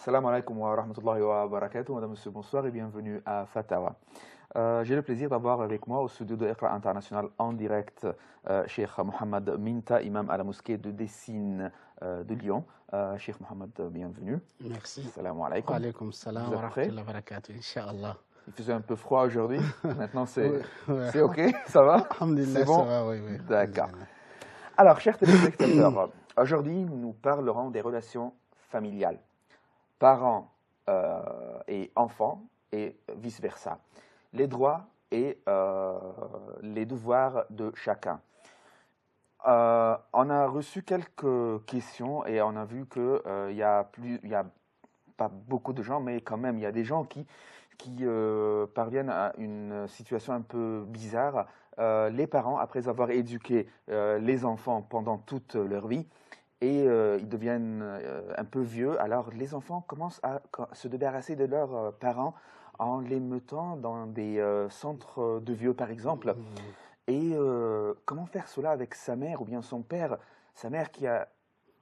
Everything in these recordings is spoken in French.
Salam alaikum wa rahmatullahi wa barakatuh. Madame, monsieur, bonsoir et bienvenue à Fatawa. J'ai le plaisir d'avoir avec moi au studio de Iqra International en direct Cheikh Mohamed Minta, imam à la mosquée de Dessine de Lyon. Cheikh Mohamed, bienvenue. Merci. Salam alaikum. Wa alaikum salam wa rahmatullahi wa barakatuh, Inch'Allah. Il faisait un peu froid aujourd'hui. Maintenant, c'est Ouais. OK, ça va? Alhamdulillah, C'est bon? ça va, oui, oui. D'accord. Alors, chers téléspectateurs, aujourd'hui, nous parlerons des relations familiales, parents et enfants, et vice-versa. Les droits et les devoirs de chacun. On a reçu quelques questions et on a vu qu'il y a pas beaucoup de gens, mais quand même, il y a des gens qui parviennent à une situation un peu bizarre. Les parents, après avoir éduqué les enfants pendant toute leur vie, et ils deviennent un peu vieux, alors les enfants commencent à se débarrasser de leurs parents en les mettant dans des centres de vieux, par exemple. Et comment faire cela avec sa mère ou bien son père, sa mère qui a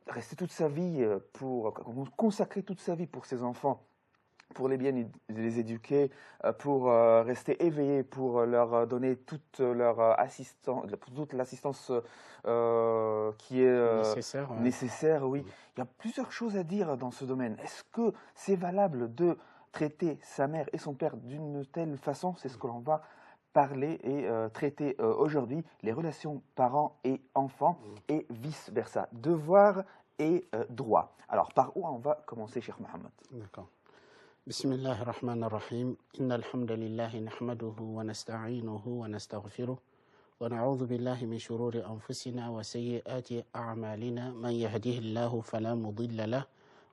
resté toute sa vie consacré toute sa vie pour ses enfants, pour les bien les éduquer, pour rester éveillés, pour leur donner toute l'assistance qui est nécessaire, oui. Il y a plusieurs choses à dire dans ce domaine. Est-ce que c'est valable de traiter sa mère et son père d'une telle façon? C'est ce que l'on va parler et traiter aujourd'hui, les relations parents et enfants et vice-versa, devoirs et droits. Alors, par où on va commencer, Cheikh Mohamed? D'accord. Bismillahir Rahmanir Rahim. Innal hamdalillahi nahmaduhu wa nasta'inuhu wa nastaghfiruh wa na'udhu billahi min shururi anfusina wa sayyiati a'malina man yahdihillahu fala mudilla lahu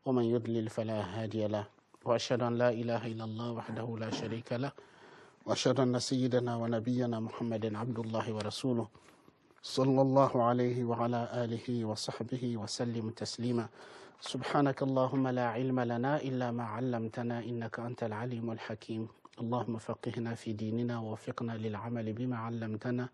wa man yudlil fala hadiya lahu. Wa ashhadu an la ilaha illallah wahdahu la sharika lahu wa ashhadu anna sayyidana wa nabiyyana Muhammadan abdullahi wa rasuluh sallallahu alayhi wa ala alihi wa sahbihi wa sallim taslima. سبحانك اللهم لا علم لنا إلا ما علمتنا إنك أنت العليم الحكيم اللهم فقهنا في ديننا ووفقنا للعمل بما علمتنا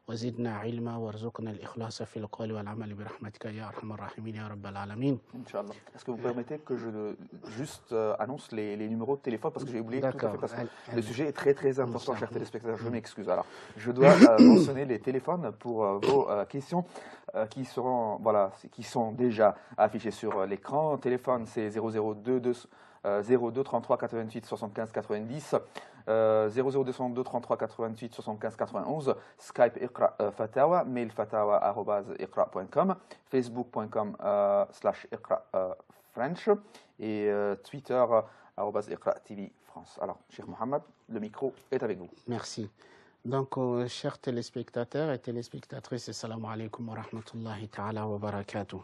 وزدنا علما وارزقنا الإخلاص في القول والعمل برحمتك يا أرحم الراحمين يا رب العالمين. Inch'Allah. Est-ce que vous permettez que je juste annonce les numéros de téléphone parce que j'ai oublié tout à fait parce que le sujet est très très important, chers téléspectateurs. Je m'excuse. Alors, je dois mentionner les téléphones pour vos questions qui sont déjà affichés sur l'écran. Téléphone, c'est 02 33 88 75 90, 00202 33 88 75 91, Skype Iqra Fatawa, mail fatawa@iqra.com, facebook.com/Iqra French et Twitter @Iqra TV France. Alors, Cheikh Mohamed, le micro est avec vous. Merci. Donc, chers téléspectateurs et téléspectatrices, assalamu alaikum wa rahmatullahi ta'ala wa barakatuh.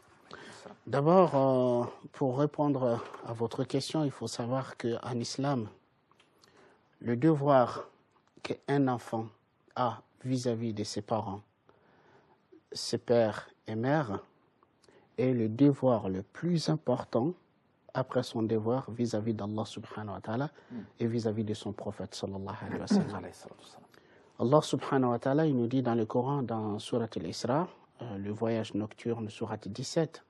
D'abord, pour répondre à votre question, il faut savoir qu'en islam, le devoir qu'un enfant a vis-à-vis de ses parents, ses pères et mères, est le devoir le plus important après son devoir vis-à-vis d'Allah subhanahu wa ta'ala et vis-à-vis de son prophète sallallahu alayhi wa sallam. Allah subhanahu wa ta'ala, il nous dit dans le Coran, dans Surat al-Isra, le voyage nocturne, Surat 17,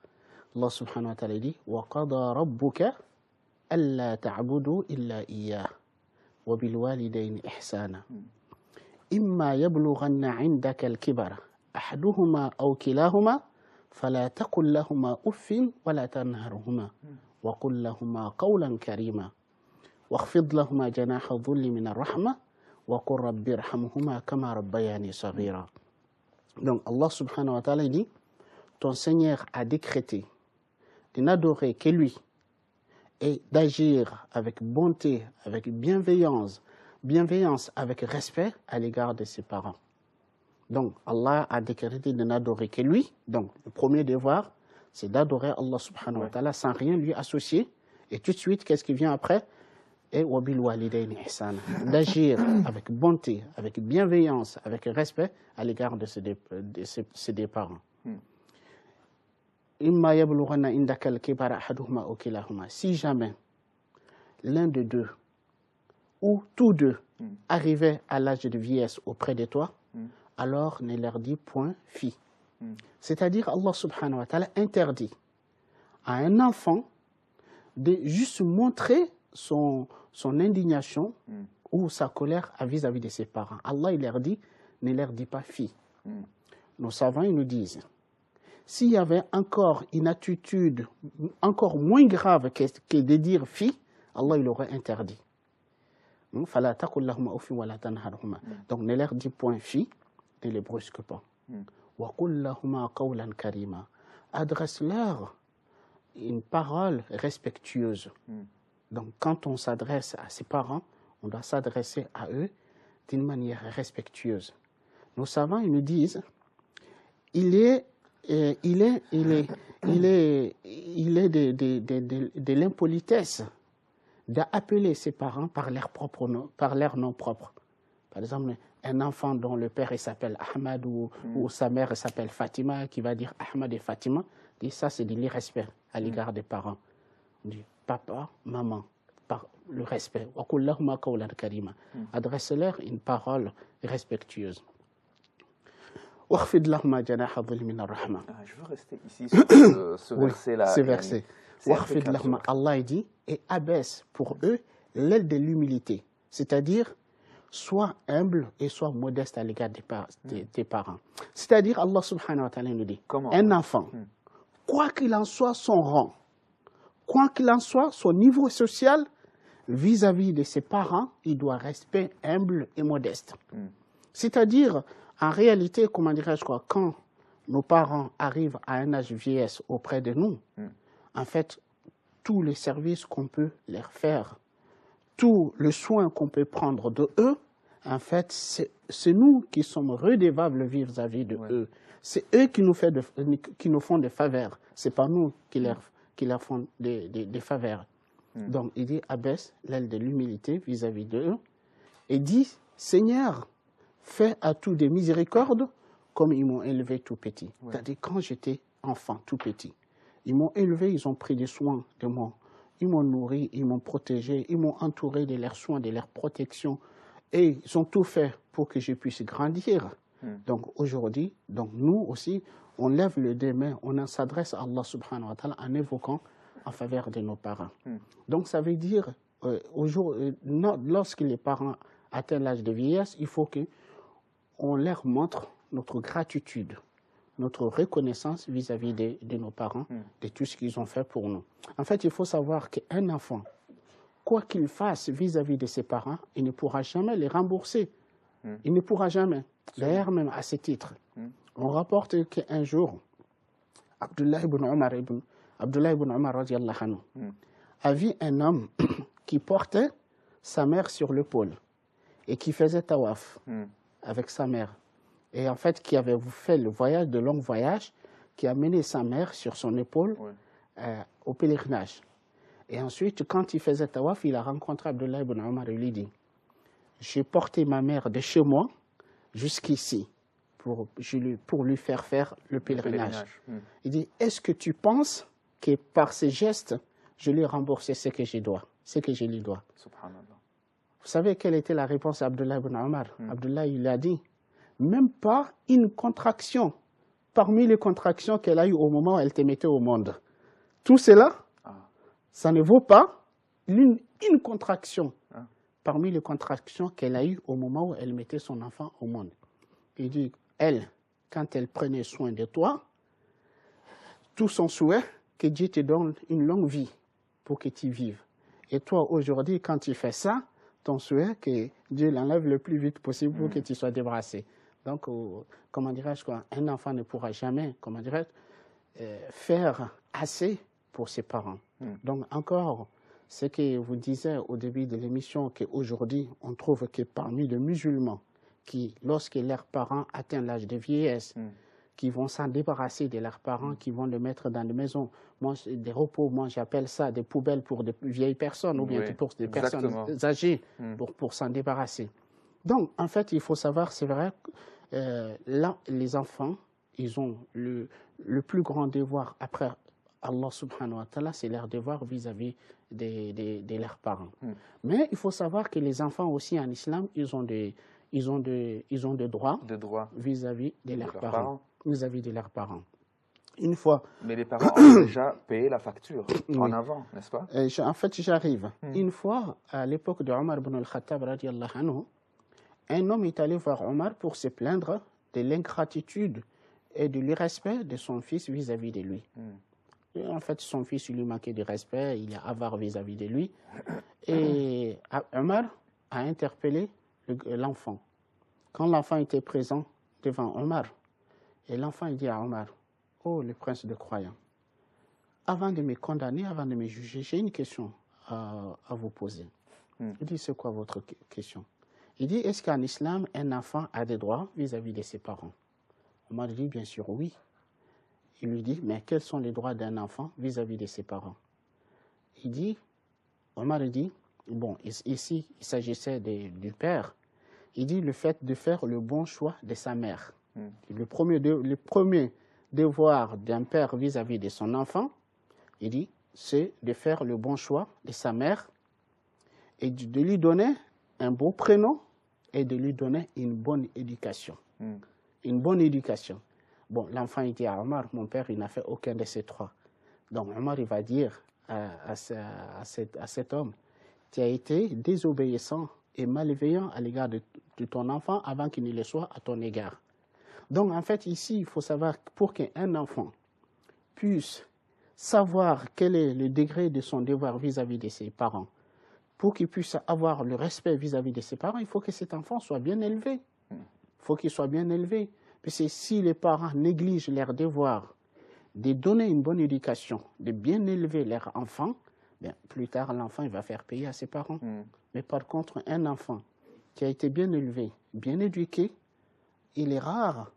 Allah subhanahu wa ta'ala dit وَقَضَى رَبُّكَ أَلَّا تَعْبُدُوا إِلَّا إِيَّاهُ وَبِالْوَالِدَيْنِ إِحْسَانًا إِمَّا يَبْلُغَنَّ عِنْدَكَ الْكِبَرَ أَحَدُهُمَا أَوْ كِلَاهُمَا فَلَا تَقُل لَّهُمَا أُفٍّ وَلَا تَنْهَرْهُمَا وَقُل لَّهُمَا قَوْلًا كَرِيمًا وَاخْفِضْ لَهُمَا جَنَاحَ الذُّلِّ مِنَ الرَّحْمَةِ وَقُل رَّبِّ ارْحَمْهُمَا كَمَا رَبَّيَانِي صَغِيرًا. Donc Allah subhanahu wa ta'ala dit, ton Seigneur a décrété de n'adorer que lui et d'agir avec bonté, avec bienveillance, avec respect à l'égard de ses parents. Donc Allah a décrété de n'adorer que lui. Donc le premier devoir, c'est d'adorer Allah subhanahu wa ta'ala sans rien lui associer. Et tout de suite, qu'est-ce qui vient après? Et wabil walidayni ihsana, d'agir avec bonté, avec bienveillance, avec respect à l'égard de ses deux parents. Imma yablughanna indaka al-kibara ahaduhuma aw kilahuma. Si jamais l'un de deux ou tous deux arrivaient à l'âge de vieillesse auprès de toi, alors ne leur dis point fi. C'est-à-dire Allah subhanahu wa ta'ala interdit à un enfant de juste montrer son indignation ou sa colère vis-à-vis de ses parents. Allah, il leur dit, ne leur dis pas fille. Nos savants, ils nous disent, s'il y avait encore une attitude encore moins grave que de dire fille, Allah, il aurait interdit. Donc, ne leur dis point fille, ne les brusque pas. Adresse-leur une parole respectueuse. Donc, quand on s'adresse à ses parents, on doit s'adresser à eux d'une manière respectueuse. Nos savants, ils nous disent, il est de l'impolitesse d'appeler ses parents par leur nom propre. Par exemple, un enfant dont le père s'appelle Ahmad ou sa mère s'appelle Fatima, qui va dire Ahmad et Fatima, dit ça c'est de l'irrespect à l'égard des parents. On dit papa, maman, par le respect. Adresse-leur une parole respectueuse. Je veux rester ici sur ce verset-là. Ce verset. Allah dit, et abaisse pour eux l'aile de l'humilité. C'est-à-dire, sois humble et sois modeste à l'égard des parents. C'est-à-dire, Allah subhanahu wa ta'ala nous dit, un enfant, quoi qu'il en soit son rang, quoi qu'il en soit son niveau social, vis-à-vis de ses parents, il doit rester humble et modeste. C'est-à-dire, en réalité, comment dirais-je quoi, quand nos parents arrivent à un âge vieillesse auprès de nous, en fait, tous les services qu'on peut leur faire, tout le soin qu'on peut prendre de eux, en fait, c'est nous qui sommes redevables vis-à-vis de eux. C'est eux qui nous font des faveurs. Ce n'est pas nous qui leur font des faveurs. Donc, il dit, abaisse l'aile de l'humilité vis-à-vis d'eux et dit, Seigneur, fais à tous des miséricordes comme ils m'ont élevé tout petit. C'est-à-dire, quand j'étais enfant, tout petit, ils m'ont élevé, ils ont pris des soins de moi. Ils m'ont nourri, ils m'ont protégé, ils m'ont entouré de leurs soins, de leur protection. Et ils ont tout fait pour que je puisse grandir. Donc aujourd'hui, nous aussi, on lève les deux mains, on s'adresse à Allah subhanahu wa ta'ala en évoquant en faveur de nos parents. Donc ça veut dire, lorsque les parents atteignent l'âge de vieillesse, il faut qu'on leur montre notre gratitude, notre reconnaissance vis-à-vis de nos parents, de tout ce qu'ils ont fait pour nous. En fait, il faut savoir qu'un enfant, quoi qu'il fasse vis-à-vis de ses parents, il ne pourra jamais les rembourser. Il ne pourra jamais. D'ailleurs, même à ce titre, on rapporte qu'un jour, Abdullah ibn Umar radiallahu anhu, a vu un homme qui portait sa mère sur l'épaule et qui faisait tawaf avec sa mère. Et en fait, qui avait fait le long voyage, qui a mené sa mère sur son épaule au pèlerinage. Et ensuite, quand il faisait tawaf, il a rencontré Abdullah ibn Umar et lui dit, j'ai porté ma mère de chez moi jusqu'ici pour lui faire le pèlerinage. Il dit, est-ce que tu penses que par ces gestes, je lui ai remboursé ce que je lui dois? Subhanallah. Vous savez quelle était la réponse d'Abdullah ibn Umar? Abdullah, il a dit, même pas une contraction parmi les contractions qu'elle a eues au moment où elle te mettait au monde. Tout cela, ça ne vaut pas une contraction parmi les contractions qu'elle a eues au moment où elle mettait son enfant au monde. Il dit, elle, quand elle prenait soin de toi, tout son souhait, que Dieu te donne une longue vie pour que tu vives. Et toi, aujourd'hui, quand tu fais ça, ton souhait, que Dieu l'enlève le plus vite possible pour que tu sois débarrassé. Donc, comment dirais-je quoi, un enfant ne pourra jamais, comment dirais-je, faire assez pour ses parents. Donc, encore, ce que vous disiez au début de l'émission, qu'aujourd'hui, on trouve que parmi les musulmans, qui, lorsque leurs parents atteignent l'âge de vieillesse, qui vont s'en débarrasser de leurs parents, qui vont les mettre dans des maisons, des repos, moi j'appelle ça des poubelles pour des vieilles personnes, ou bien pour des personnes âgées, pour s'en débarrasser. Donc, en fait, il faut savoir, c'est vrai, là, les enfants, ils ont le plus grand devoir après Allah subhanahu wa ta'ala, c'est leur devoir vis-à-vis de leurs parents. Mais il faut savoir que les enfants aussi en islam, ils ont des droits vis-à-vis de leurs parents. Vis-à-vis de leurs parents. Une fois. Mais les parents ont déjà payé la facture en Oui. avant, n'est-ce pas? En fait, j'arrive. Une fois, à l'époque de Omar ibn al-Khattab, radiallahu anhu, un homme est allé voir Omar pour se plaindre de l'ingratitude et de l'irrespect de son fils vis-à-vis de lui. Et en fait, son fils lui manquait de respect, il est avare vis-à-vis de lui. Et Omar a interpellé l'enfant. Quand l'enfant était présent devant Omar, et l'enfant dit à Omar, « Oh, le prince de croyants, avant de me condamner, avant de me juger, j'ai une question à vous poser. » Il dit, c'est quoi votre question? Il dit, est-ce qu'en islam, un enfant a des droits vis-à-vis de ses parents? Omar dit, bien sûr, oui. Il lui dit, mais quels sont les droits d'un enfant vis-à-vis de ses parents? Omar dit, bon, ici, il s'agissait du père. Il dit, le fait de faire le bon choix de sa mère. Le premier devoir d'un père vis-à-vis de son enfant, il dit, c'est de faire le bon choix de sa mère et de lui donner un beau prénom et de lui donner une bonne éducation. Une bonne éducation. Bon, l'enfant il dit à Omar, mon père, il n'a fait aucun de ces trois. Donc Omar, il va dire à cet homme, tu as été désobéissant et malveillant à l'égard de ton enfant avant qu'il ne le soit à ton égard. Donc en fait, ici, il faut savoir pour qu'un enfant puisse savoir quel est le degré de son devoir vis-à-vis de ses parents, pour qu'il puisse avoir le respect vis-à-vis de ses parents, il faut que cet enfant soit bien élevé. Il faut qu'il soit bien élevé. Parce que si les parents négligent leur devoir de donner une bonne éducation, de bien élever leur enfant, bien, plus tard, l'enfant il va faire payer à ses parents. Mais par contre, un enfant qui a été bien élevé, bien éduqué, il est rare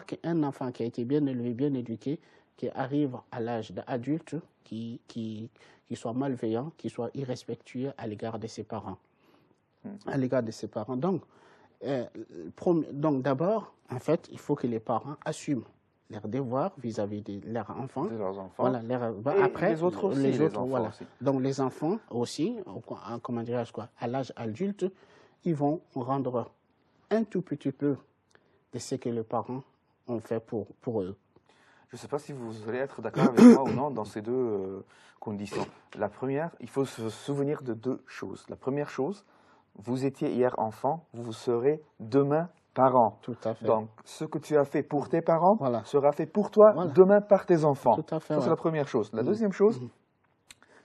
qu'un enfant qui a été bien élevé, bien éduqué, qui arrive à l'âge adulte, qui soit malveillant, qui soit irrespectueux à l'égard de ses parents. À l'égard de ses parents. Donc d'abord, en fait, il faut que les parents assument leurs devoirs vis-à-vis de leurs enfants. De leurs enfants. Voilà, après, les autres aussi. Les enfants voilà. aussi. Donc les enfants aussi, comment dirais-je quoi, à l'âge adulte, ils vont rendre un tout petit peu de ce que les parents ont fait pour eux. Je ne sais pas si vous allez être d'accord avec moi ou non dans ces deux conditions. La première, il faut se souvenir de deux choses. La première chose, vous étiez hier enfant, vous serez demain parent. Tout à fait. Donc, ce que tu as fait pour tes parents Voilà. sera fait pour toi demain par tes enfants. Tout à fait. Ça, c'est la première chose. La deuxième chose,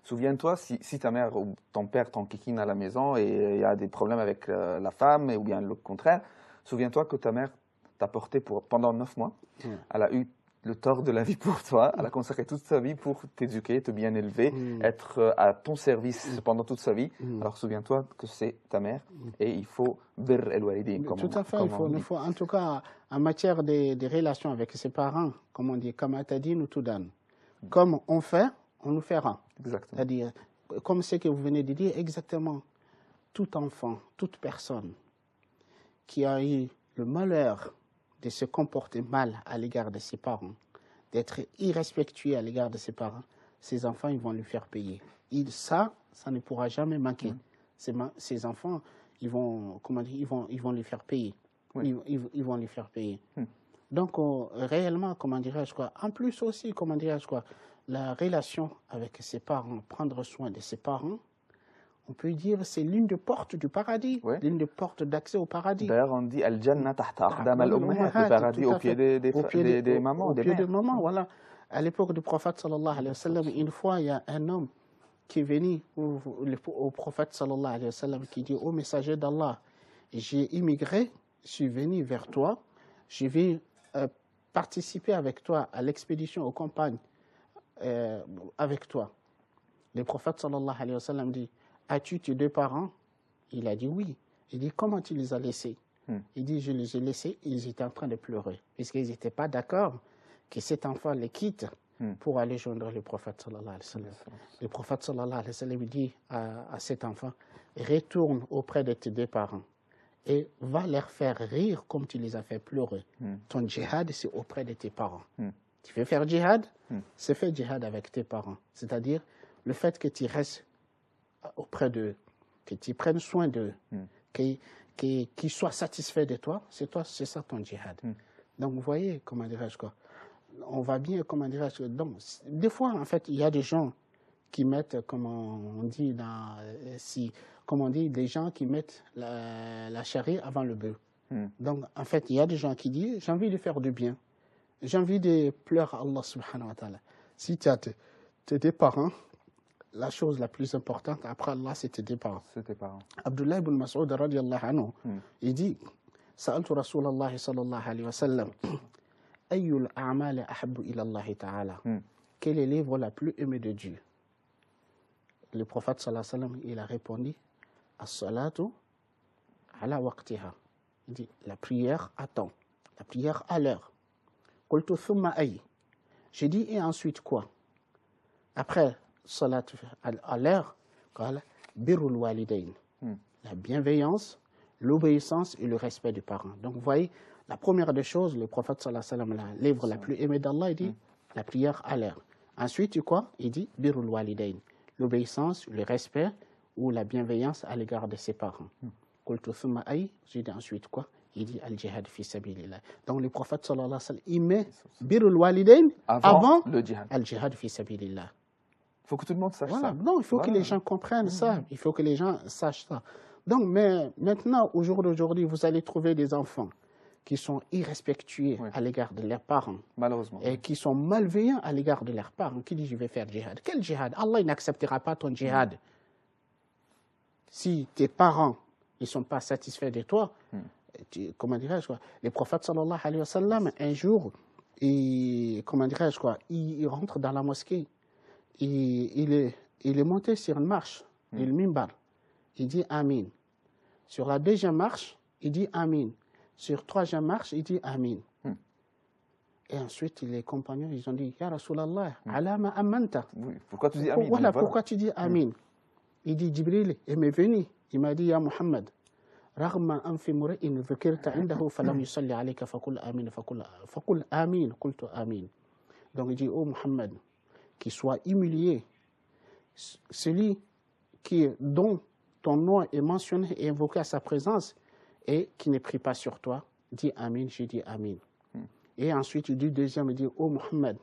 souviens-toi, si ta mère ou ton père t'enquiquine à la maison et il y a des problèmes avec la femme ou bien le contraire, souviens-toi que ta mère t'a porté pendant 9 mois. Elle a eu le tort de la vie pour toi. Elle a consacré toute sa vie pour t'éduquer, te bien élever, être à ton service pendant toute sa vie. Alors souviens-toi que c'est ta mère et il faut bir el walidin. Tout à fait. Il faut, en tout cas, en matière de relations avec ses parents, comme on dit, comme tu as dit, nous tout donne. Comme on fait, on nous fera. Exactement. C'est-à-dire, comme ce que vous venez de dire, exactement, tout enfant, toute personne qui a eu le malheur de se comporter mal à l'égard de ses parents, d'être irrespectueux à l'égard de ses parents, ces enfants, ils vont lui faire payer. Ça ne pourra jamais manquer. Ces enfants, ils vont lui faire payer. Oui. Ils vont lui faire payer. Donc, réellement, comment dirais-je quoi, en plus aussi, comment dirais-je quoi, la relation avec ses parents, prendre soin de ses parents, on peut dire c'est l'une des portes du paradis, l'une des portes d'accès au paradis. D'ailleurs, on dit Al-Jannah tahta aqdam al-ummahat, le paradis au pied des mamans, des mères. Au pied des mamans, voilà. À l'époque du prophète sallallahu alayhi wa sallam, une fois, il y a un homme qui est venu au prophète sallallahu alayhi wa sallam qui dit, ô messager d'Allah, j'ai immigré, je suis venu vers toi, je vais participer avec toi à l'expédition aux campagnes avec toi. Le prophète sallallahu alayhi wa sallam dit, as-tu tes deux parents? Il a dit oui. Il dit, comment tu les as laissés? Il dit, je les ai laissés, ils étaient en train de pleurer, puisqu'ils n'étaient pas d'accord que cet enfant les quitte pour aller joindre le prophète sallallahu alayhi wa sallam. Le prophète sallallahu alayhi wa sallam dit à cet enfant, retourne auprès de tes deux parents et va leur faire rire comme tu les as fait pleurer. Ton djihad, c'est auprès de tes parents. Tu veux faire djihad? C'est faire djihad avec tes parents. C'est-à-dire, le fait que tu restes auprès d'eux, que tu prennes soin d'eux, qu'ils soient satisfaits de toi, c'est ça ton djihad. Donc vous voyez, comment dirais-je quoi, on va bien, comment dirais-je, donc, des fois, en fait, il y a des gens qui mettent, comme on dit, des gens qui mettent la charie avant le bœuf. Donc, en fait, il y a des gens qui disent, j'ai envie de faire du bien. J'ai envie de pleurer à Allah subhanahu wa ta'ala. Si tu as tes parents, la chose la plus importante après Allah, c'est tes parents. Abdullah ibn Mas'ud, radiallahu anhu, il dit, Sa'altu Rasulallah sallallahu alayhi wa sallam, Ayyul a'mal ahabbu ila Allah ta'ala. Quel est le livre la plus aimé de Dieu? Le prophète sallallahu alayhi wa sallam, il a répondu, As-salatu ala waqtiha. Il dit, la prière à temps, la prière à l'heure. Qultu thumma ay. J'ai dit, et ensuite quoi? Après salat à l'heure, birrul walidain. La bienveillance, l'obéissance et le respect des parents. Donc vous voyez, la première des choses, le prophète sallallahu alayhi wa sallam, le livre la plus aimé d'Allah, il dit la prière à l'heure. Ensuite, quoi? Il dit birrul walidain. L'obéissance, le respect ou la bienveillance à l'égard de ses parents. Qultu thumma ay. J'ai dit ensuite quoi? Il dit al-jihad fi sabilillah. Donc le prophète sallallahu alayhi wa sallam, il met birrul walidain avant le jihad. Al-jihad fi sabilillah. Il faut que tout le monde sache voilà. ça. Non, il faut que les gens comprennent ça. Il faut que les gens sachent ça. Donc, mais maintenant, au jour d'aujourd'hui, vous allez trouver des enfants qui sont irrespectueux à l'égard de leurs parents. Malheureusement. Et qui sont malveillants à l'égard de leurs parents. Qui dit je vais faire djihad? Quel djihad? Allah n'acceptera pas ton djihad. Si tes parents ne sont pas satisfaits de toi, comment dirais-je quoi? Les prophètes sallallahu alayhi wa sallam, un jour, comment dirais-je quoi? Il rentre dans la mosquée. Il est monté sur une marche, le mimbar. Il dit Amin. Sur la deuxième marche, il dit Amin. Sur la troisième marche, il dit Amin. Et ensuite, les compagnons, ils ont dit Ya Rasulallah, alama amanta. Pourquoi tu dis Amin? Voilà, pourquoi tu dis Amin? Il dit Jibril, il m'est venu. Il m'a dit Ya Muhammad, رغم أنف امرئ ذكرت عنده فلم يصلي عليك فقل آمين فقل آمين قلت آمين. Donc il dit oh Muhammad, qu'il soit humilié celui dont ton nom est mentionné et invoqué à sa présence et qui ne prie pas sur toi, dit Amin, j'ai dit Amin. Et ensuite il dit deuxième, il dit oh Muhammad,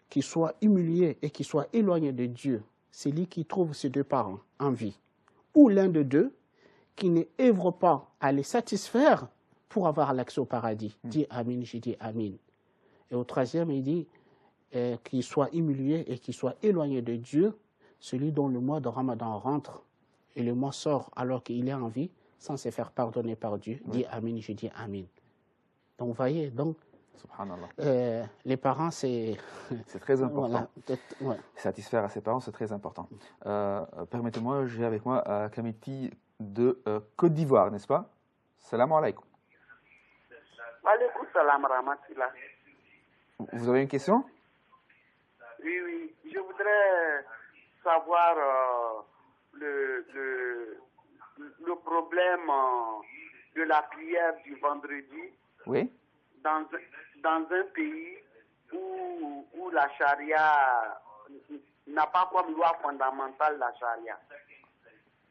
qu'il soit humilié et qu'il soit éloigné de Dieu, celui qui trouve ses deux parents en vie, ou l'un de deux qui ne œuvre pas à les satisfaire pour avoir l'accès au paradis. Dit Amin, j'ai dit Amin. Et au troisième, il dit qu'il soit humilié et qu'il soit éloigné de Dieu, celui dont le mois de Ramadan rentre et le mois sort alors qu'il est en vie, sans se faire pardonner par Dieu. Dit Amin, j'ai dit Amin. Donc vous voyez, donc, les parents, c'est très important. Voilà, satisfaire à ses parents, c'est très important. Permettez-moi, j'ai avec moi Kamiti de Côte d'Ivoire, n'est-ce pas? Salam alaikum. Alaikum salam rahmatullah. Vous avez une question? Oui, je voudrais savoir le problème de la prière du vendredi. Oui. Dans un pays où la charia n'a pas comme loi fondamentale la charia.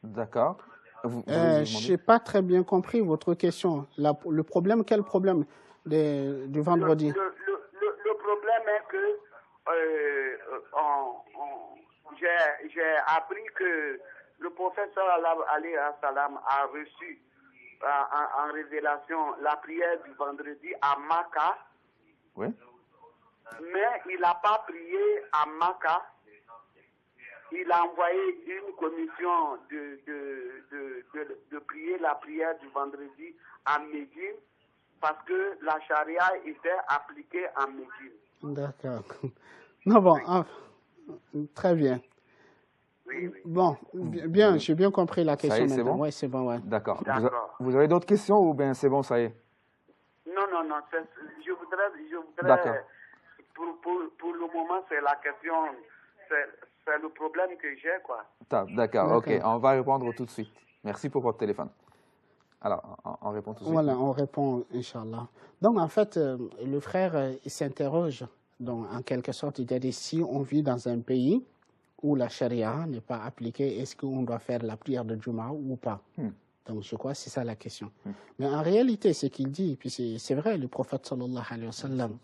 D'accord. Je n'ai pas très bien compris votre question. Le problème, quel problème du vendredi? Le problème est que j'ai appris que le prophète sallallahu alayhi wa sallam a reçu en révélation la prière du vendredi à Makkah. Oui. Mais il n'a pas prié à Makkah. Il a envoyé une commission de prier la prière du vendredi à Médine parce que la charia était appliquée à Médine. D'accord. Non, bon, très bien. Oui. Bon, bien, j'ai bien compris la question. Ça y est, c'est bon? Oui, c'est bon, ouais. D'accord. Vous avez d'autres questions ou bien c'est bon, ça y est? Non. Je voudrais pour le moment, c'est la question, c'est le problème que j'ai, quoi. D'accord, ok. On va répondre tout de suite. Merci pour votre téléphone. Alors, on répond tout de suite. Voilà, on répond, Inch'Allah. Donc, en fait, le frère, il s'interroge. Donc, en quelque sorte, il dit, si on vit dans un pays où la charia n'est pas appliquée, est-ce qu'on doit faire la prière de Jumu'ah ou pas? Donc, je crois que c'est ça la question. Mais en réalité, ce qu'il dit, puis c'est vrai, le prophète sallallahu alayhi wa sallam,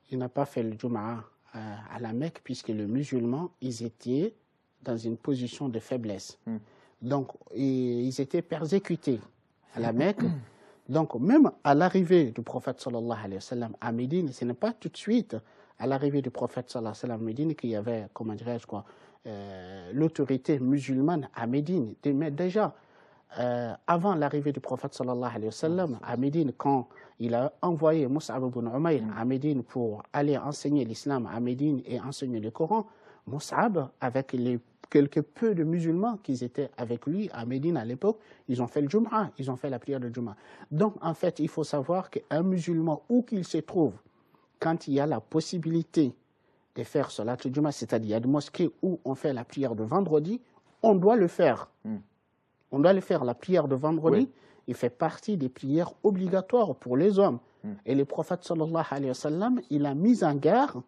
il n'a pas fait le Jumu'ah à la Mecque, puisque les musulmans, ils étaient dans une position de faiblesse. Donc, ils étaient persécutés à la Mecque. Donc, même à l'arrivée du prophète sallallahu alayhi wa sallam à Médine, ce n'est pas tout de suite à l'arrivée du prophète sallallahu alayhi wa sallam à Médine qu'il y avait, comment dirais-je quoi, l'autorité musulmane à Médine. Mais déjà, avant l'arrivée du prophète sallallahu alayhi wa sallam à Médine, quand il a envoyé Mus'ab ibn Umayr à Médine pour aller enseigner l'islam à Médine et enseigner le Coran, Mus'ab, avec les quelques peu de musulmans qui étaient avec lui à Médine à l'époque, ils ont fait le Jumu'ah, ils ont fait la prière de Jumu'ah. Donc, en fait, il faut savoir qu'un musulman, où qu'il se trouve, quand il y a la possibilité de faire Salat al-Jumu'ah, c'est-à-dire il y a des mosquées où on fait la prière de vendredi, on doit le faire. On doit le faire. La prière de vendredi, il fait partie des prières obligatoires pour les hommes. Et le prophète sallallahu alayhi wa sallam, il a mis en garde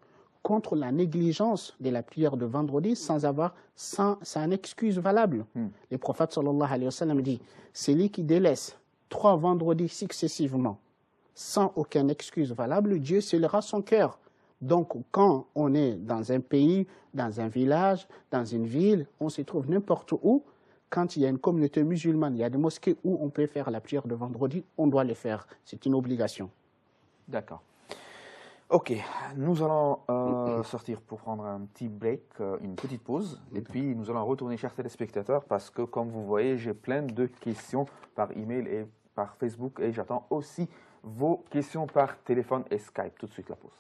contre la négligence de la prière de vendredi sans une excuse valable. Le prophète sallallahu alayhi wa sallam dit, celui qui délaisse 3 vendredis successivement sans aucune excuse valable, Dieu scellera son cœur. Donc, quand on est dans un pays, dans un village, dans une ville, on se trouve n'importe où, quand il y a une communauté musulmane, il y a des mosquées où on peut faire la prière de vendredi, on doit le faire. C'est une obligation. D'accord. Ok, nous allons sortir pour prendre un petit break, une petite pause, et puis nous allons retourner, chers téléspectateurs, parce que comme vous voyez, j'ai plein de questions par email et par Facebook, et j'attends aussi vos questions par téléphone et Skype. Tout de suite la pause.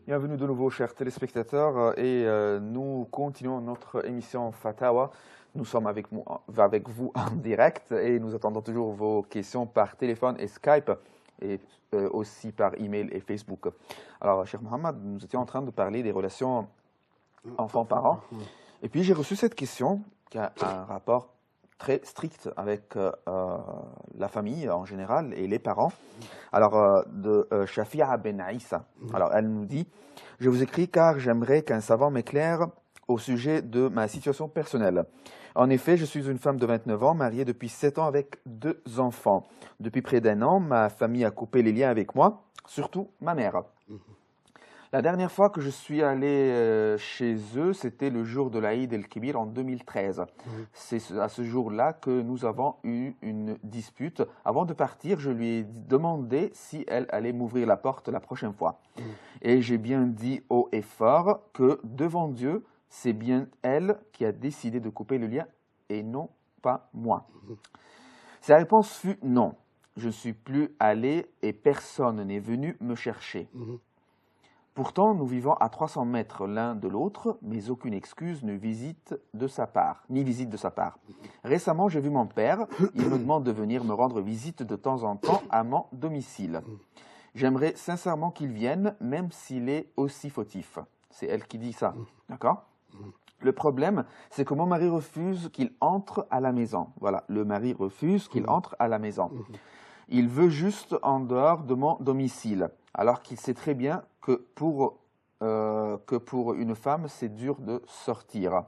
Bienvenue de nouveau, chers téléspectateurs, et nous continuons notre émission Fatawa. Nous sommes avec vous en direct et nous attendons toujours vos questions par téléphone et Skype et aussi par email et Facebook. Alors, cher Mohamed, nous étions en train de parler des relations enfants-parents. Et puis, j'ai reçu cette question qui a un rapport très strict avec la famille en général et les parents. Alors, de Shafia Ben Aïssa. Alors, elle nous dit « Je vous écris car j'aimerais qu'un savant m'éclaire au sujet de ma situation personnelle. En effet, je suis une femme de 29 ans, mariée depuis 7 ans avec 2 enfants. Depuis près d'1 an, ma famille a coupé les liens avec moi, surtout ma mère. La dernière fois que je suis allé chez eux, c'était le jour de l'Aïd el-Kibir en 2013. C'est à ce jour-là que nous avons eu une dispute. Avant de partir, je lui ai demandé si elle allait m'ouvrir la porte la prochaine fois. Et j'ai bien dit haut et fort que devant Dieu, c'est bien elle qui a décidé de couper le lien et non pas moi. Sa réponse fut non. Je ne suis plus allé et personne n'est venu me chercher. Pourtant, nous vivons à 300 mètres l'un de l'autre, mais aucune excuse ni visite de sa part. Récemment, j'ai vu mon père. Il me demande de venir me rendre visite de temps en temps à mon domicile. J'aimerais sincèrement qu'il vienne, même s'il est aussi fautif. C'est elle qui dit ça, d'accord ? Le problème, c'est que mon mari refuse qu'il entre à la maison. Voilà, le mari refuse qu'il entre à la maison. Il veut juste en dehors de mon domicile, alors qu'il sait très bien que pour une femme, c'est dur de sortir.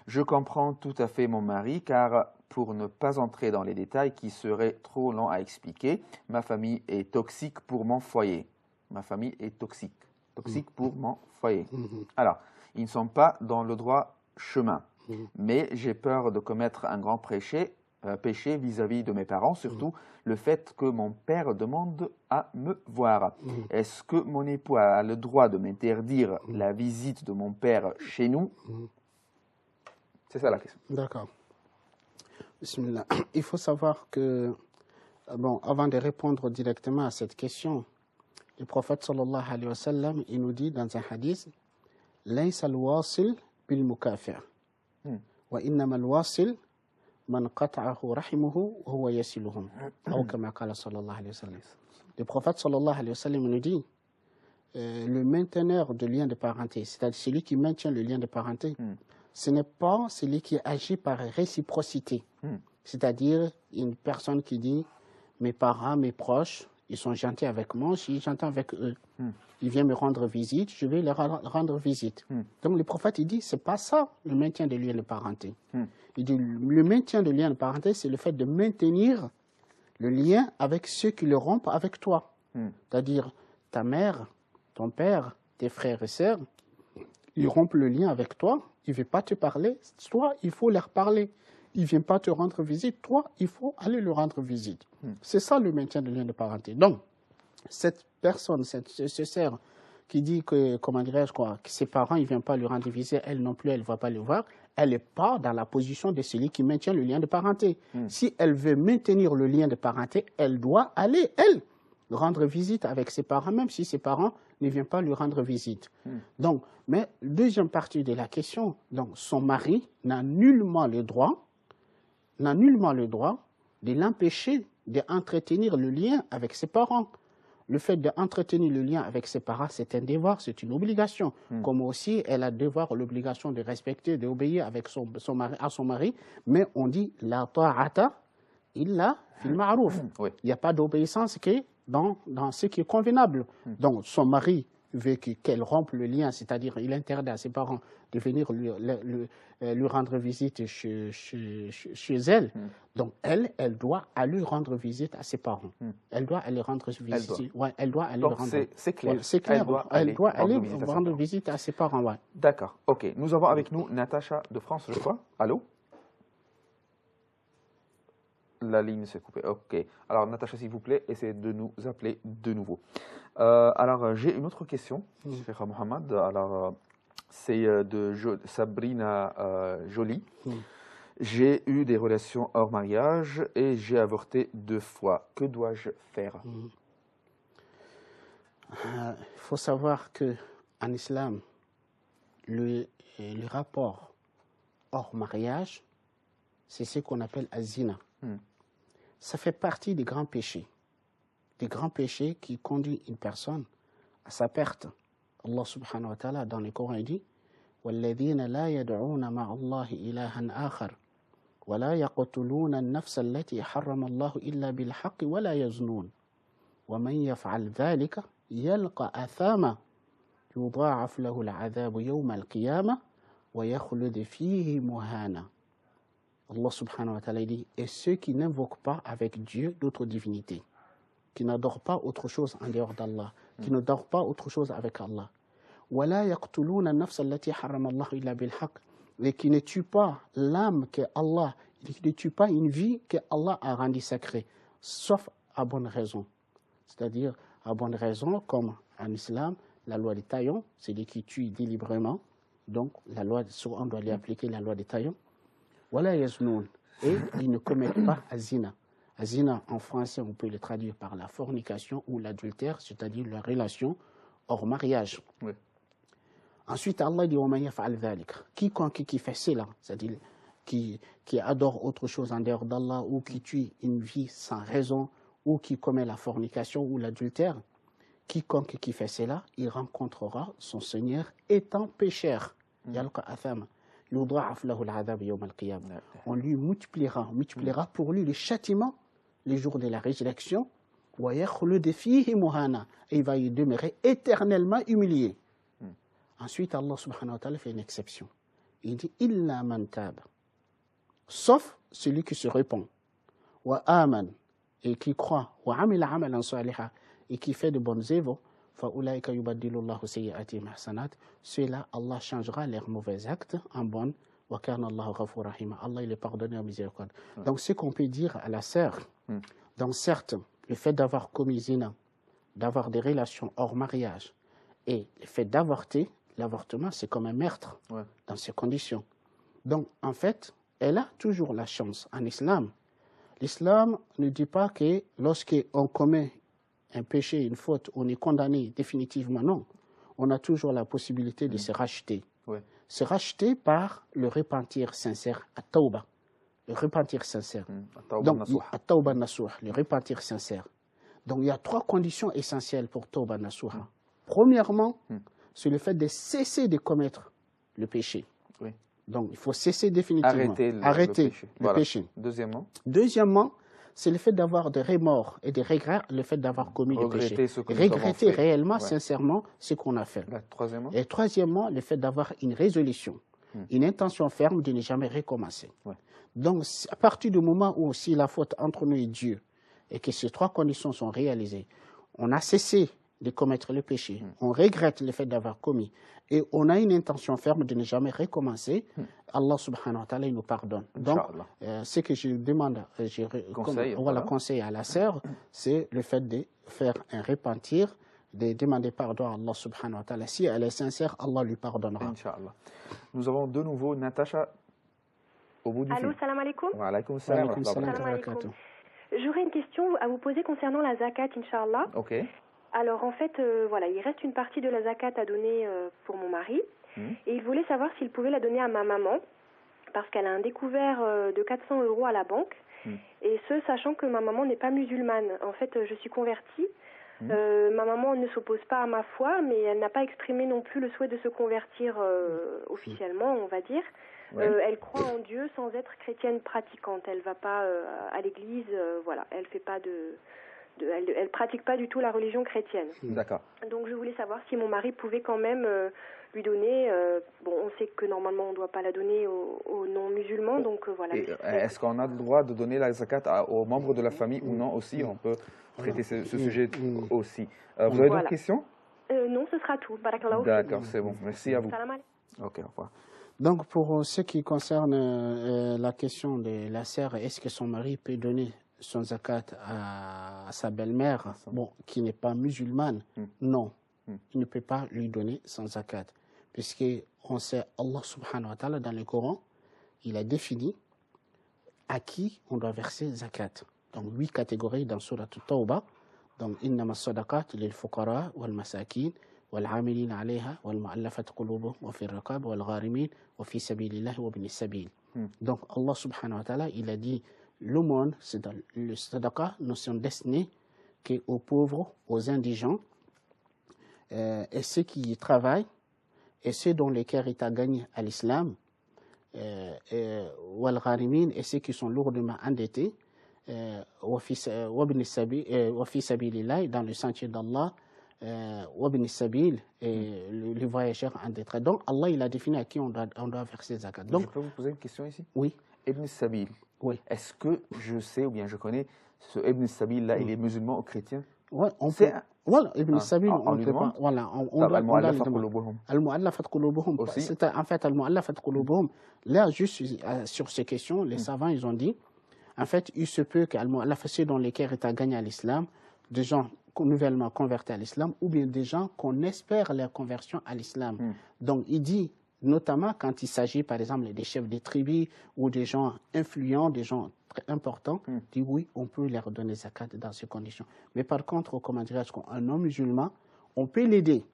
Je comprends tout à fait mon mari, car pour ne pas entrer dans les détails qui seraient trop longs à expliquer, ma famille est toxique pour mon foyer. Ma famille est toxique pour mon foyer. Alors, ils ne sont pas dans le droit chemin, mais j'ai peur de commettre un grand péché vis-à-vis de mes parents, surtout le fait que mon père demande à me voir. Est-ce que mon époux a le droit de m'interdire la visite de mon père chez nous? C'est ça la question. D'accord. Bismillah. Il faut savoir que, bon, avant de répondre directement à cette question, le prophète sallallahu alayhi wa sallam, il nous dit dans un hadith, « Laysa al-wasil bil-mukafir, wa innama al-wasil man qata'ahu rahimuhu wa huwa yasiluhum. » Ou comme qala sallallahu alayhi wa sallam. Le prophète sallallahu alayhi wa sallam nous dit, le mainteneur de lien de parenté, c'est-à-dire celui qui maintient le lien de parenté, ce n'est pas celui qui agit par réciprocité. C'est-à-dire une personne qui dit, mes parents, mes proches, Ils sont gentils avec moi, je suis gentil avec eux. Ils viennent me rendre visite, je vais leur rendre visite. Donc le prophète, il dit, c'est pas ça le maintien des liens de parenté. Il dit, le maintien de liens de parenté, c'est le fait de maintenir le lien avec ceux qui le rompent avec toi. C'est-à-dire ta mère, ton père, tes frères et sœurs, ils rompent le lien avec toi, ils ne veulent pas te parler, toi, il faut leur parler. Ils ne viennent pas te rendre visite, toi, il faut aller leur rendre visite. C'est ça le maintien de lien de parenté. Donc, cette personne, cette sœur qui dit que, comment dirais-je quoi, que ses parents ne viennent pas lui rendre visite, elle non plus, elle ne va pas le voir, elle n'est pas dans la position de celui qui maintient le lien de parenté. Si elle veut maintenir le lien de parenté, elle doit aller, elle, rendre visite avec ses parents, même si ses parents ne viennent pas lui rendre visite. Donc, mais deuxième partie de la question, donc son mari n'a nullement le droit de l'empêcher d'entretenir le lien avec ses parents. Le fait d'entretenir le lien avec ses parents, c'est un devoir, c'est une obligation. Comme aussi, elle a devoir, l'obligation de respecter, d'obéir avec à son mari. Mais on dit la ta'ata illa fil ma'rouf. Il n'y a pas d'obéissance que dans ce qui est convenable. Donc, son mari veut qu'elle rompe le lien, c'est-à-dire il interdit à ses parents de venir lui rendre visite chez elle. Donc, elle doit aller rendre visite à ses parents. Elle doit aller rendre visite. Elle doit aller Donc, rendre. c'est clair. C'est clair. Elle doit aller rendre visite à ses parents. Ouais. D'accord. OK. Nous avons avec nous Natacha de France, je crois. Allô? La ligne s'est coupée. OK. Alors, Natacha, s'il vous plaît, essayez de nous appeler de nouveau. Alors, j'ai une autre question, Cheikh Mohamed. Alors, c'est de Sabrina Jolie. J'ai eu des relations hors mariage et j'ai avorté 2 fois. Que dois-je faire? Il faut savoir qu'en islam, le rapport hors mariage, c'est ce qu'on appelle azina. Ça fait partie des grands péchés qui conduisent une personne à sa perte. Allah subhanahu wa ta'ala, dans le Coran, il dit وَالَّذِينَ لَا يَدْعُونَ مَعَ اللَّهِ إِلَهًا آخَرَ وَلَا يَقْتُلُونَ النَّفْسَ الَّتِي حَرَّمَ اللَّهُ إِلَّا بِالْحَقِّ وَلَا يَزْنُونَ وَمَنْ يَفْعَلْ ذَلِكَ يَلْقَ أَثَامًا يُضَاعَفْ لَهُ الْعَذَابُ يَوْمَ الْقِيَامَةِ وَيَخْلُدْ فِيهِ مُهَانًا. Allah subhanahu wa ta'ala dit, et ceux qui n'invoquent pas avec Dieu d'autres divinités, qui n'adorent pas autre chose en dehors d'Allah, qui n'adorent pas autre chose avec Allah. وَلَا يَقْتُلُونَ النَّفْسَ الَّتِي حَرَّمَ اللَّهُ إِلَّا بِالْحَقِّ, et qui ne tuent pas l'âme que Allah, qui ne tuent pas une vie que Allah a rendue sacrée, sauf à bonne raison. C'est-à-dire, à bonne raison, comme en islam, la loi des taillons, c'est celui qui tue délibérément, donc la loi, on doit lui appliquer la loi des taillons. Voilà yaznoun, et ils ne commettent pas azina. Azina, en français, on peut le traduire par la fornication ou l'adultère, c'est-à-dire la relation hors mariage. Oui. Ensuite, Allah dit quiconque qui fait cela, c'est-à-dire qui adore autre chose en dehors d'Allah ou qui tue une vie sans raison ou qui commet la fornication ou l'adultère, quiconque qui fait cela, il rencontrera son Seigneur étant pécheur. Yalqa athama. On lui multipliera pour lui le châtiment les jours de la résurrection, et il va y demeurer éternellement humilié. Ensuite, Allah subhanahu wa ta'ala fait une exception. Il dit illa man tab, sauf celui qui se répand, wa aman, et qui croit, wa amila amalan saliha, et qui fait de bonnes œuvres. Ceux-là, Allah changera leurs mauvais actes en bonnes. Allah, il est pardonneur miséricordieux. Donc, ce qu'on peut dire à la sœur, donc certes, le fait d'avoir commis zina, d'avoir des relations hors mariage, et le fait d'avorter, l'avortement, c'est comme un meurtre dans ces conditions. Donc, en fait, elle a toujours la chance. En islam, l'islam ne dit pas que lorsqu'on commet un péché, une faute, on est condamné définitivement. Non. On a toujours la possibilité de se racheter. Se racheter par le repentir sincère, at-tawba, le repentir sincère. Donc, at-tawba nasuh, le repentir sincère. Donc, il y a 3 conditions essentielles pour tawba nasuh. Premièrement, c'est le fait de cesser de commettre le péché. Donc, il faut cesser définitivement. Arrêter le péché. Le péché. Deuxièmement, c'est le fait d'avoir des remords et des regrets, le fait d'avoir commis le péché. Regretter ce que nous avons Regretter fait. réellement, Ouais. sincèrement, ce qu'on a fait. Troisièmement, Et troisièmement, le fait d'avoir une résolution, une intention ferme de ne jamais recommencer. Ouais. Donc, à partir du moment où si la faute entre nous et Dieu, et que ces trois conditions sont réalisées, on a cessé de commettre le péché, on regrette le fait d'avoir commis, et on a une intention ferme de ne jamais recommencer, Allah subhanahu wa ta'ala il nous pardonne. Donc, ce que je demande, conseil à la sœur, c'est le fait de faire un repentir, de demander pardon à Allah subhanahu wa ta'ala. Si elle est sincère, Allah lui pardonnera. Inch'Allah. Nous avons de nouveau Natacha au bout du fil. Allô, salam alaikum. Wa alaykoum salam. Wa alaykoum salam wa barakatuh. J'aurais une question à vous poser concernant la zakat, Inch'Allah. Ok. Alors en fait, voilà, il reste une partie de la zakat à donner pour mon mari. Et il voulait savoir s'il pouvait la donner à ma maman, parce qu'elle a un découvert de 400 € à la banque. Et ce, sachant que ma maman n'est pas musulmane. En fait, je suis convertie. Ma maman ne s'oppose pas à ma foi, mais elle n'a pas exprimé non plus le souhait de se convertir officiellement, on va dire. Elle croit en Dieu sans être chrétienne pratiquante. Elle va pas à l'église, voilà. Elle fait pas elle pratique pas du tout la religion chrétienne. D'accord. Donc je voulais savoir si mon mari pouvait quand même lui donner. Bon, on sait que normalement on ne doit pas la donner aux non-musulmans, donc voilà. Est-ce qu'on a le droit de donner la zakat aux membres de la famille ou non aussi? On peut traiter ce sujet aussi. Vous avez d'autres questions? Non, ce sera tout. Barakallahu. D'accord, c'est bon. Merci à vous. Salam alaikum. Ok, au revoir. Donc, pour ce qui concerne la question de la sœur, est-ce que son mari peut donner son zakat à sa belle-mère, bon, qui n'est pas musulmane? Non, il ne peut pas lui donner son zakat. Puisqu'on sait, Allah subhanahu wa ta'ala, dans le Coran, il a défini à qui on doit verser zakat. Donc, 8 catégories dans Surat Tawbah. Donc, innama sadaqat lil fuqara wal masakin والعاملين عليها والمؤلفة قلوبهم وفي الرقاب والغارمين وفي سبيل الله وابن السبيل. Donc Allah subhanahu wa ta'ala, il a dit l'aumône, c'est dans le sadaqa, nous sommes destinés qu'aux pauvres, aux indigents, et ceux qui travaillent, et ceux dont le cœur est à gagner à l'islam, والغارمين, et ceux qui sont lourdement endettés, وفي سبيل الله, dans le sentier d'Allah, Wabin Sabil, et les voyageurs en détresse. Donc Allah il a défini à qui on doit verser zakat. Donc, je peux vous poser une question ici? Oui. Ibn Sabil. Oui. Est-ce que je sais ou bien je connais ce Ibn Sabil là, il est musulman ou chrétien? Oui, on peut. Voilà, Ibn Sabil, on peut pas. Voilà, on doit Al-Mu'allafat Qulubuhum. Al-Mu'allafat Qulubuhum. C'est en fait Al-Mu'allafat Qulubuhum. Là, juste sur ces questions, les savants ils ont dit, en fait, il se peut qu'Al-Mu'allafat, dont les cœurs est à gagner à l'islam, des gens nouvellement convertis à l'islam, ou bien des gens qu'on espère leur conversion à l'islam. Donc il dit, notamment quand il s'agit par exemple des chefs des tribus ou des gens influents, des gens très importants, il dit oui, on peut leur donner zakat dans ces conditions. Mais par contre, comment dirais-je, un non-musulman, on peut l'aider.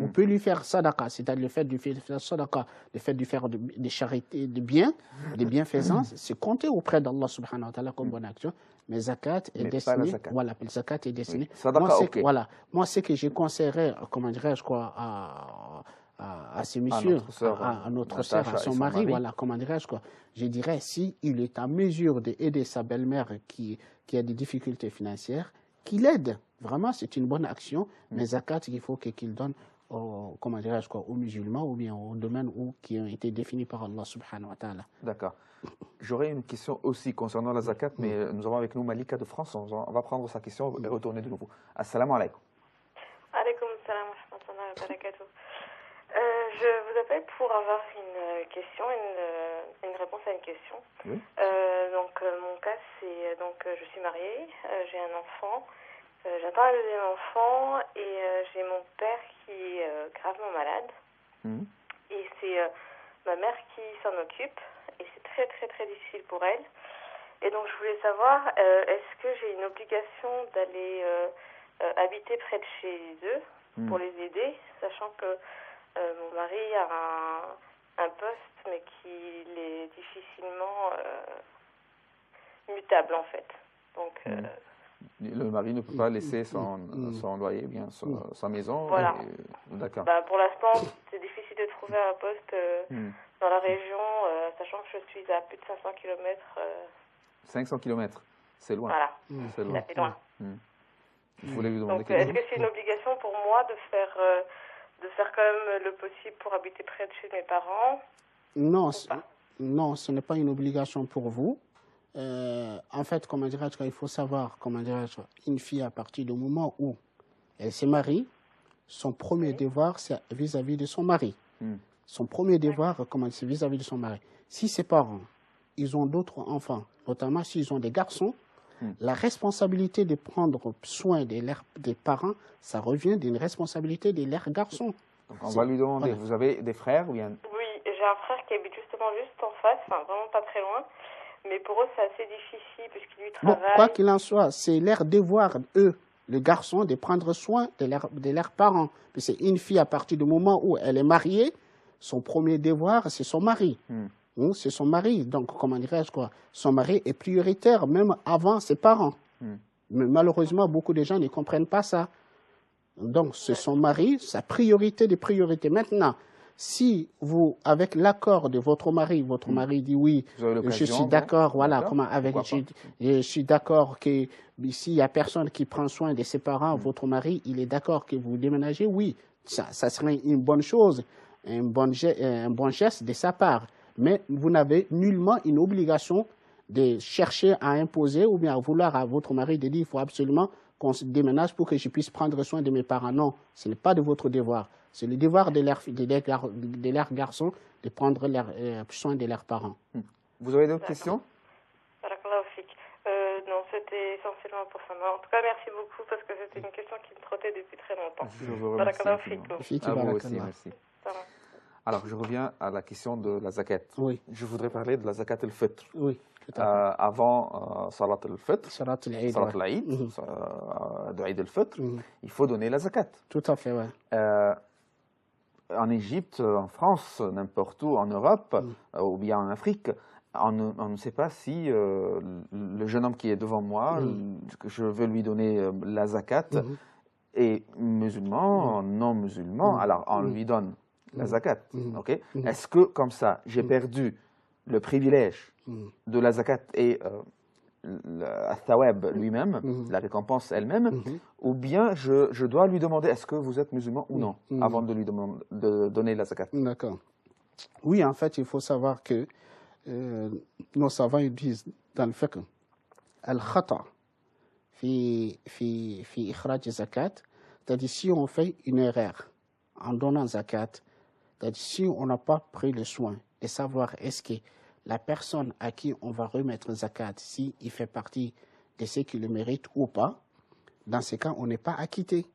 On peut lui faire sadaqa, c'est-à-dire le fait de faire sadaqa, le fait de faire des charités, des bienfaisances, c'est compté auprès d'Allah subhanahu wa ta'ala comme bonne action. Mais zakat est destiné, voilà, le zakat est destiné. Oui. Moi, ce que je conseillerais, comment dirais-je, quoi, à ces messieurs, à notre sœur, à son mari, voilà, comment dirais-je, quoi, je dirais, si il est en mesure d'aider sa belle-mère qui a des difficultés financières, qu'il aide. Vraiment, c'est une bonne action, mais zakat, il faut qu'il donne comment dirais-je quoi, aux musulmans ou bien aux domaines qui ont été définis par Allah subhanahu wa ta'ala. D'accord. J'aurais une question aussi concernant la zakat, mais nous avons avec nous Malika de France. On va prendre sa question et retourner de nouveau. Assalamu alaikum. Alaikum salam wa rahmatullahi wa barakatuh. Je vous appelle pour avoir une question, une réponse à une question. Oui. Donc mon cas c'est je suis mariée, j'ai un enfant. J'attends un deuxième enfant et j'ai mon père qui est gravement malade. Et c'est ma mère qui s'en occupe et c'est très très très difficile pour elle. Et donc je voulais savoir, est-ce que j'ai une obligation d'aller habiter près de chez eux pour les aider, sachant que mon mari a un poste mais qu'il est difficilement mutable en fait. Donc le mari ne peut pas laisser son loyer, bien sa maison. Voilà. D'accord. Pour l'instant, c'est difficile de trouver un poste dans la région, sachant que je suis à plus de 500 km. 500 km. C'est loin. Voilà, c'est loin. c'est loin. Vous voulez lui demander Donc, quelque est-ce chose? que c'est une obligation pour moi de faire quand même le possible pour habiter près de chez mes parents? Non, non, ce n'est pas une obligation pour vous. En fait, comment dirais-je, il faut savoir, comment dirais-je, une fille à partir du moment où elle se marie, son premier devoir, c'est vis-à-vis de son mari. Son premier devoir, c'est vis-à-vis de son mari. Si ses parents, ils ont d'autres enfants, notamment s'ils ont des garçons, la responsabilité de prendre soin des parents, ça revient d'une responsabilité de leurs garçons. Donc on va lui demander, vous avez des frères ou bien? Oui, j'ai un frère qui habite justement juste en face, enfin vraiment pas très loin. Mais pour eux, c'est assez difficile puisqu'il lui travaille. Bon, quoi qu'il en soit, c'est leur devoir, eux, le garçon, de prendre soin de leurs parents. C'est une fille, à partir du moment où elle est mariée, son premier devoir, c'est son mari. C'est son mari. Donc, comment dirais-je quoi? Son mari est prioritaire, même avant ses parents. Mais malheureusement, beaucoup de gens ne comprennent pas ça. Donc, c'est son mari, sa priorité de priorité. Maintenant, si vous, avec l'accord de votre mari dit oui, je suis d'accord, voilà, je suis d'accord que s'il n'y a personne qui prend soin de ses parents, votre mari, il est d'accord que vous déménagez, oui, ça serait une bonne chose, un bon geste de sa part. Mais vous n'avez nullement une obligation de chercher à imposer ou bien à vouloir à votre mari de dire il faut absolument qu'on se déménage pour que je puisse prendre soin de mes parents. Non, ce n'est pas de votre devoir. C'est le devoir de leurs garçons de prendre soin de leurs parents. Vous avez d'autres questions? Non, c'était essentiellement pour ça. En tout cas, merci beaucoup parce que c'était une question qui me trottait depuis très longtemps. Je vous remercie. À vous aussi, merci. Alors, je reviens à la question de la zakat. Oui. Je voudrais parler de la zakat al-fitr. Oui. Avant Salat al-fitr, Salat al-Eid, de Eid al-Fitr, il faut donner la zakat. Tout à fait, oui. En Égypte, en France, n'importe où, en Europe ou bien en Afrique, on ne sait pas si le jeune homme qui est devant moi, que je veux lui donner la zakat, est musulman, non musulman, alors on lui donne la zakat. Okay? Est-ce que, comme ça, j'ai perdu le privilège de la zakat et le thawab lui-même, la récompense elle-même, ou bien je dois lui demander est-ce que vous êtes musulman ou non, avant de lui de donner la zakat? D'accord. Oui, en fait, il faut savoir que nos savants ils disent dans le fiqh, al-khata fi ikhraj zakat, c'est-à-dire si on fait une erreur en donnant zakat, c'est-à-dire si on n'a pas pris le soin de savoir est-ce que la personne à qui on va remettre zakat, si il fait partie de ceux qui le méritent ou pas, dans ce cas, on n'est pas acquitté.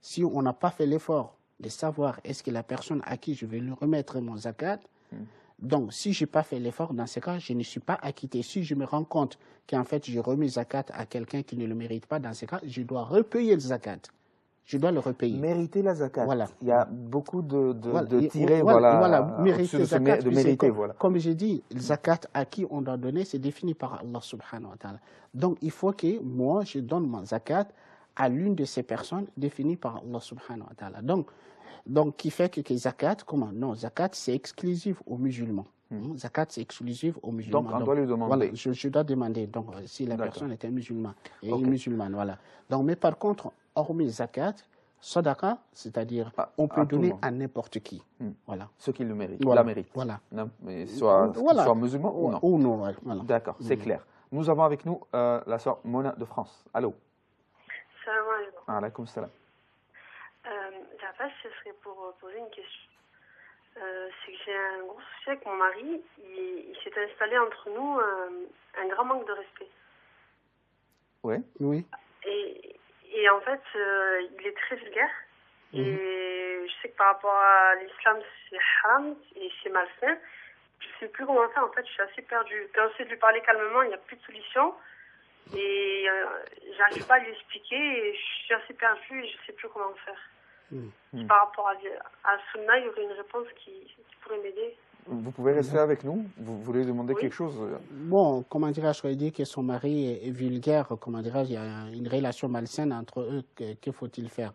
Si on n'a pas fait l'effort de savoir est-ce que la personne à qui je vais lui remettre mon zakat, donc si je n'ai pas fait l'effort, dans ce cas, je ne suis pas acquitté. Si je me rends compte qu'en fait, j'ai remis zakat à quelqu'un qui ne le mérite pas, dans ce cas, je dois repayer le zakat. Je dois le repayer. Mériter la zakat. Voilà. Il y a beaucoup de tirés, mériter zakat, de mériter, voilà. Comme j'ai dit, le zakat à qui on doit donner, c'est défini par Allah subhanahu wa ta'ala. Donc, il faut que moi, je donne mon zakat à l'une de ces personnes définies par Allah subhanahu wa ta'ala. Donc, qui fait que zakat, comment? Non, zakat, c'est exclusif aux musulmans. Zakat, c'est exclusif aux musulmans. Donc, on doit lui demander. Voilà, je dois demander, donc, si la personne est un musulman et une musulmane, voilà. Donc, mais par contre, hormis zakat, sadaqa, c'est-à-dire on peut donner à n'importe qui. Voilà. Ceux qui le méritent, voilà. la méritent. Voilà. Soit musulman ou non. Ou non, voilà. D'accord, c'est clair. Nous avons avec nous la sœur Mona de France. Allô. Salam alaikum. Alaikum salam. Ce serait pour poser une question. C'est que j'ai un gros souci avec mon mari. Il s'est installé entre nous un grand manque de respect. Oui. Oui. Et en fait, il est très vulgaire. Et je sais que par rapport à l'islam, c'est haram et c'est malsain. Je ne sais plus comment faire. En fait, je suis assez perdue. Quand j'essaie de lui parler calmement, il n'y a plus de solution. Et j'arrive pas à lui expliquer. Et je suis assez perdue et je ne sais plus comment faire. Par rapport à Sunna, il y aurait une réponse qui pourrait m'aider. Vous pouvez rester avec nous? Vous voulez demander quelque chose? Bon, comment dirais-je, je dire que son mari est vulgaire, comment dirais-je, il y a une relation malsaine entre eux, que faut-il faire?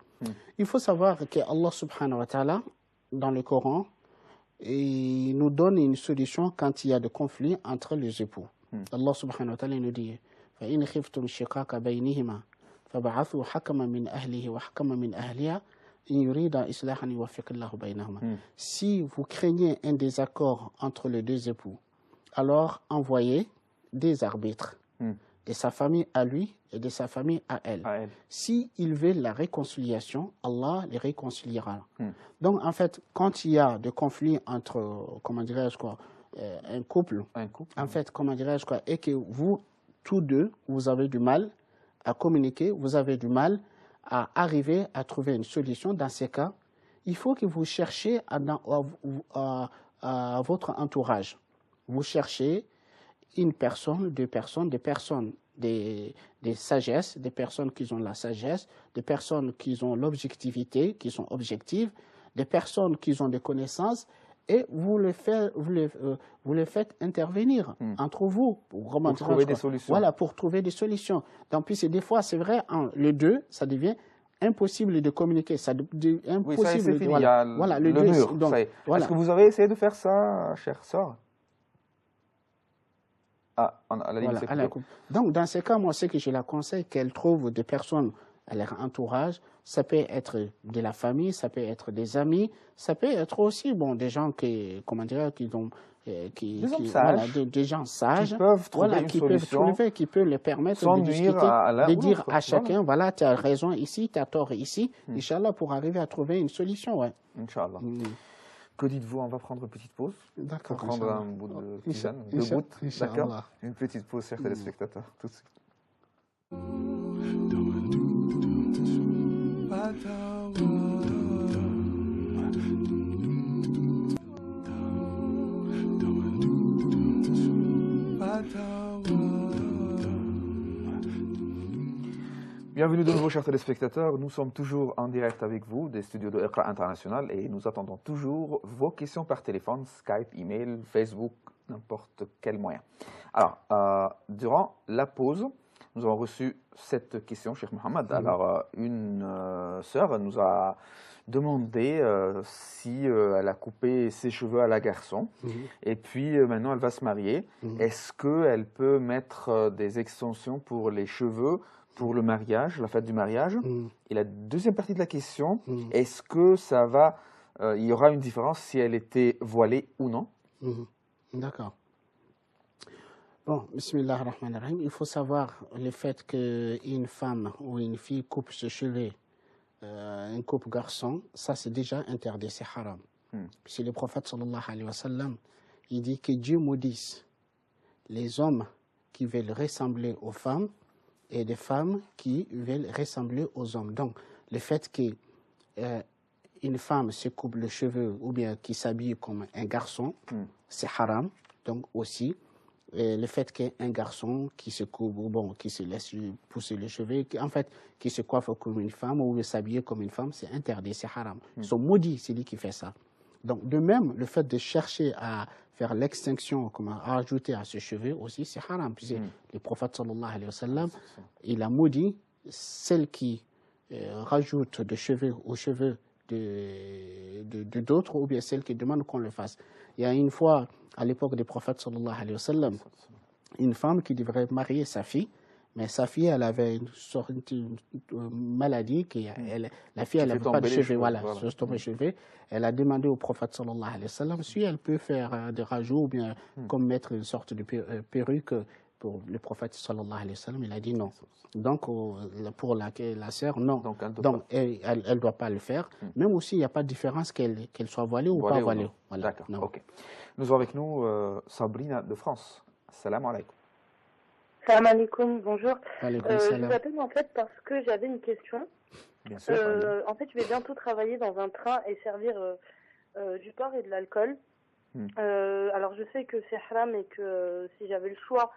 Il faut savoir que Allah subhanahu wa ta'ala, dans le Coran, il nous donne une solution quand il y a des conflits entre les époux. Allah subhanahu wa ta'ala nous dit فإن خفتم شقاق بينهما فبعثوا حكما من أهله وحكما من أهلها إن يريد إصلاحا يوفق الله بينهما. Si vous craignez un désaccord entre les deux époux, alors envoyez des arbitres de sa famille à lui et de sa famille à elle. Si ils veulent la réconciliation, Allah les réconciliera. Donc en fait, quand il y a des conflits entre, comment dirais-je quoi, un couple, en fait, comment dirais-je quoi, et que vous, tous deux, vous avez du mal à communiquer, vous avez du mal à arriver à trouver une solution, dans ces cas, il faut que vous cherchiez à votre entourage. Vous cherchez une personne, deux personnes, des sagesses, des personnes qui ont la sagesse, des personnes qui ont l'objectivité, qui sont objectives, des personnes qui ont des connaissances, et vous les faites intervenir entre vous pour trouver des solutions. Voilà, pour trouver des solutions. Donc, puis des fois, c'est vrai, les deux, ça devient impossible de communiquer. Impossible. Oui, ça c'est fini, voilà, le mur. Donc, Est-ce que vous avez essayé de faire ça, chère sœur? Ah, à la ligne, Donc, dans ces cas, moi, ce que je la conseille, qu'elle trouve des personnes à leur entourage. Ça peut être de la famille, ça peut être des amis, ça peut être aussi des gens qui, comment dire, des gens sages, qui peuvent trouver une solution, qui peuvent les permettre de discuter, de dire à chacun, voilà, tu as raison ici, tu as tort ici, Inch'Allah, pour arriver à trouver une solution. Ouais. Inch'Allah. Que dites-vous? On va prendre une petite pause. D'accord. Prendre un bout de tisane, deux gouttes. D'accord. Une petite pause, chers téléspectateurs, tout de suite. Bienvenue de nouveau, chers téléspectateurs. Nous sommes toujours en direct avec vous des studios de Iqra International et nous attendons toujours vos questions par téléphone, Skype, email, Facebook, n'importe quel moyen. Alors, durant la pause, nous avons reçu cette question, Cheikh Mohamed. Alors, une sœur nous a demandé si elle a coupé ses cheveux à la garçon et puis maintenant elle va se marier. Est-ce qu'elle peut mettre des extensions pour les cheveux pour le mariage, la fête du mariage? Et la deuxième partie de la question, est-ce que ça va, il y aura une différence si elle était voilée ou non? D'accord. Bon, bismillah ar-Rahman ar-Rahim. Il faut savoir le fait qu'une femme ou une fille coupe ses cheveux, une coupe garçon, ça c'est déjà interdit, c'est haram. Puisque le prophète sallallahu alayhi wa sallam, il dit que Dieu maudisse les hommes qui veulent ressembler aux femmes et des femmes qui veulent ressembler aux hommes. Donc, le fait qu'une femme se coupe les cheveux ou bien qui s'habille comme un garçon, c'est haram. Donc aussi, le fait qu'un garçon qui se coupe, qui se laisse pousser les cheveux, en fait, qui se coiffe comme une femme ou s'habille comme une femme, c'est interdit, c'est haram. Ils sont maudits, c'est lui qui fait ça. Donc, de même, le fait de chercher à faire l'extinction, à ajouter à ses cheveux aussi, c'est haram. Puisque le prophète sallallahu alayhi wa sallam, il a maudit celle qui rajoute des cheveux aux cheveux de d'autres ou bien celle qui demande qu'on le fasse. Il y a une fois, à l'époque du prophète sallallahu alayhi wa sallam, une femme qui devrait marier sa fille, mais sa fille, elle avait une sorte de maladie, la fille, elle n'avait pas de cheveux, juste tomber les cheveux. Elle a demandé au prophète sallallahu alayhi wa sallam si elle peut faire des rajouts ou bien comme mettre une sorte de perruque pour le prophète sallallahu alayhi wa sallam. Il a dit non. Donc, pour la sœur, non. Donc elle ne doit pas le faire. Même aussi, il n'y a pas de différence qu'elle soit voilée ou pas voilée. Voilà. D'accord, ok. Nous avons avec nous Sabrina de France. Assalamu alaikum. Salam alaikum, bonjour. Je vous appelle en fait parce que j'avais une question. Bien sûr. En fait, je vais bientôt travailler dans un train et servir du porc et de l'alcool. Alors, je sais que c'est haram et que si j'avais le choix,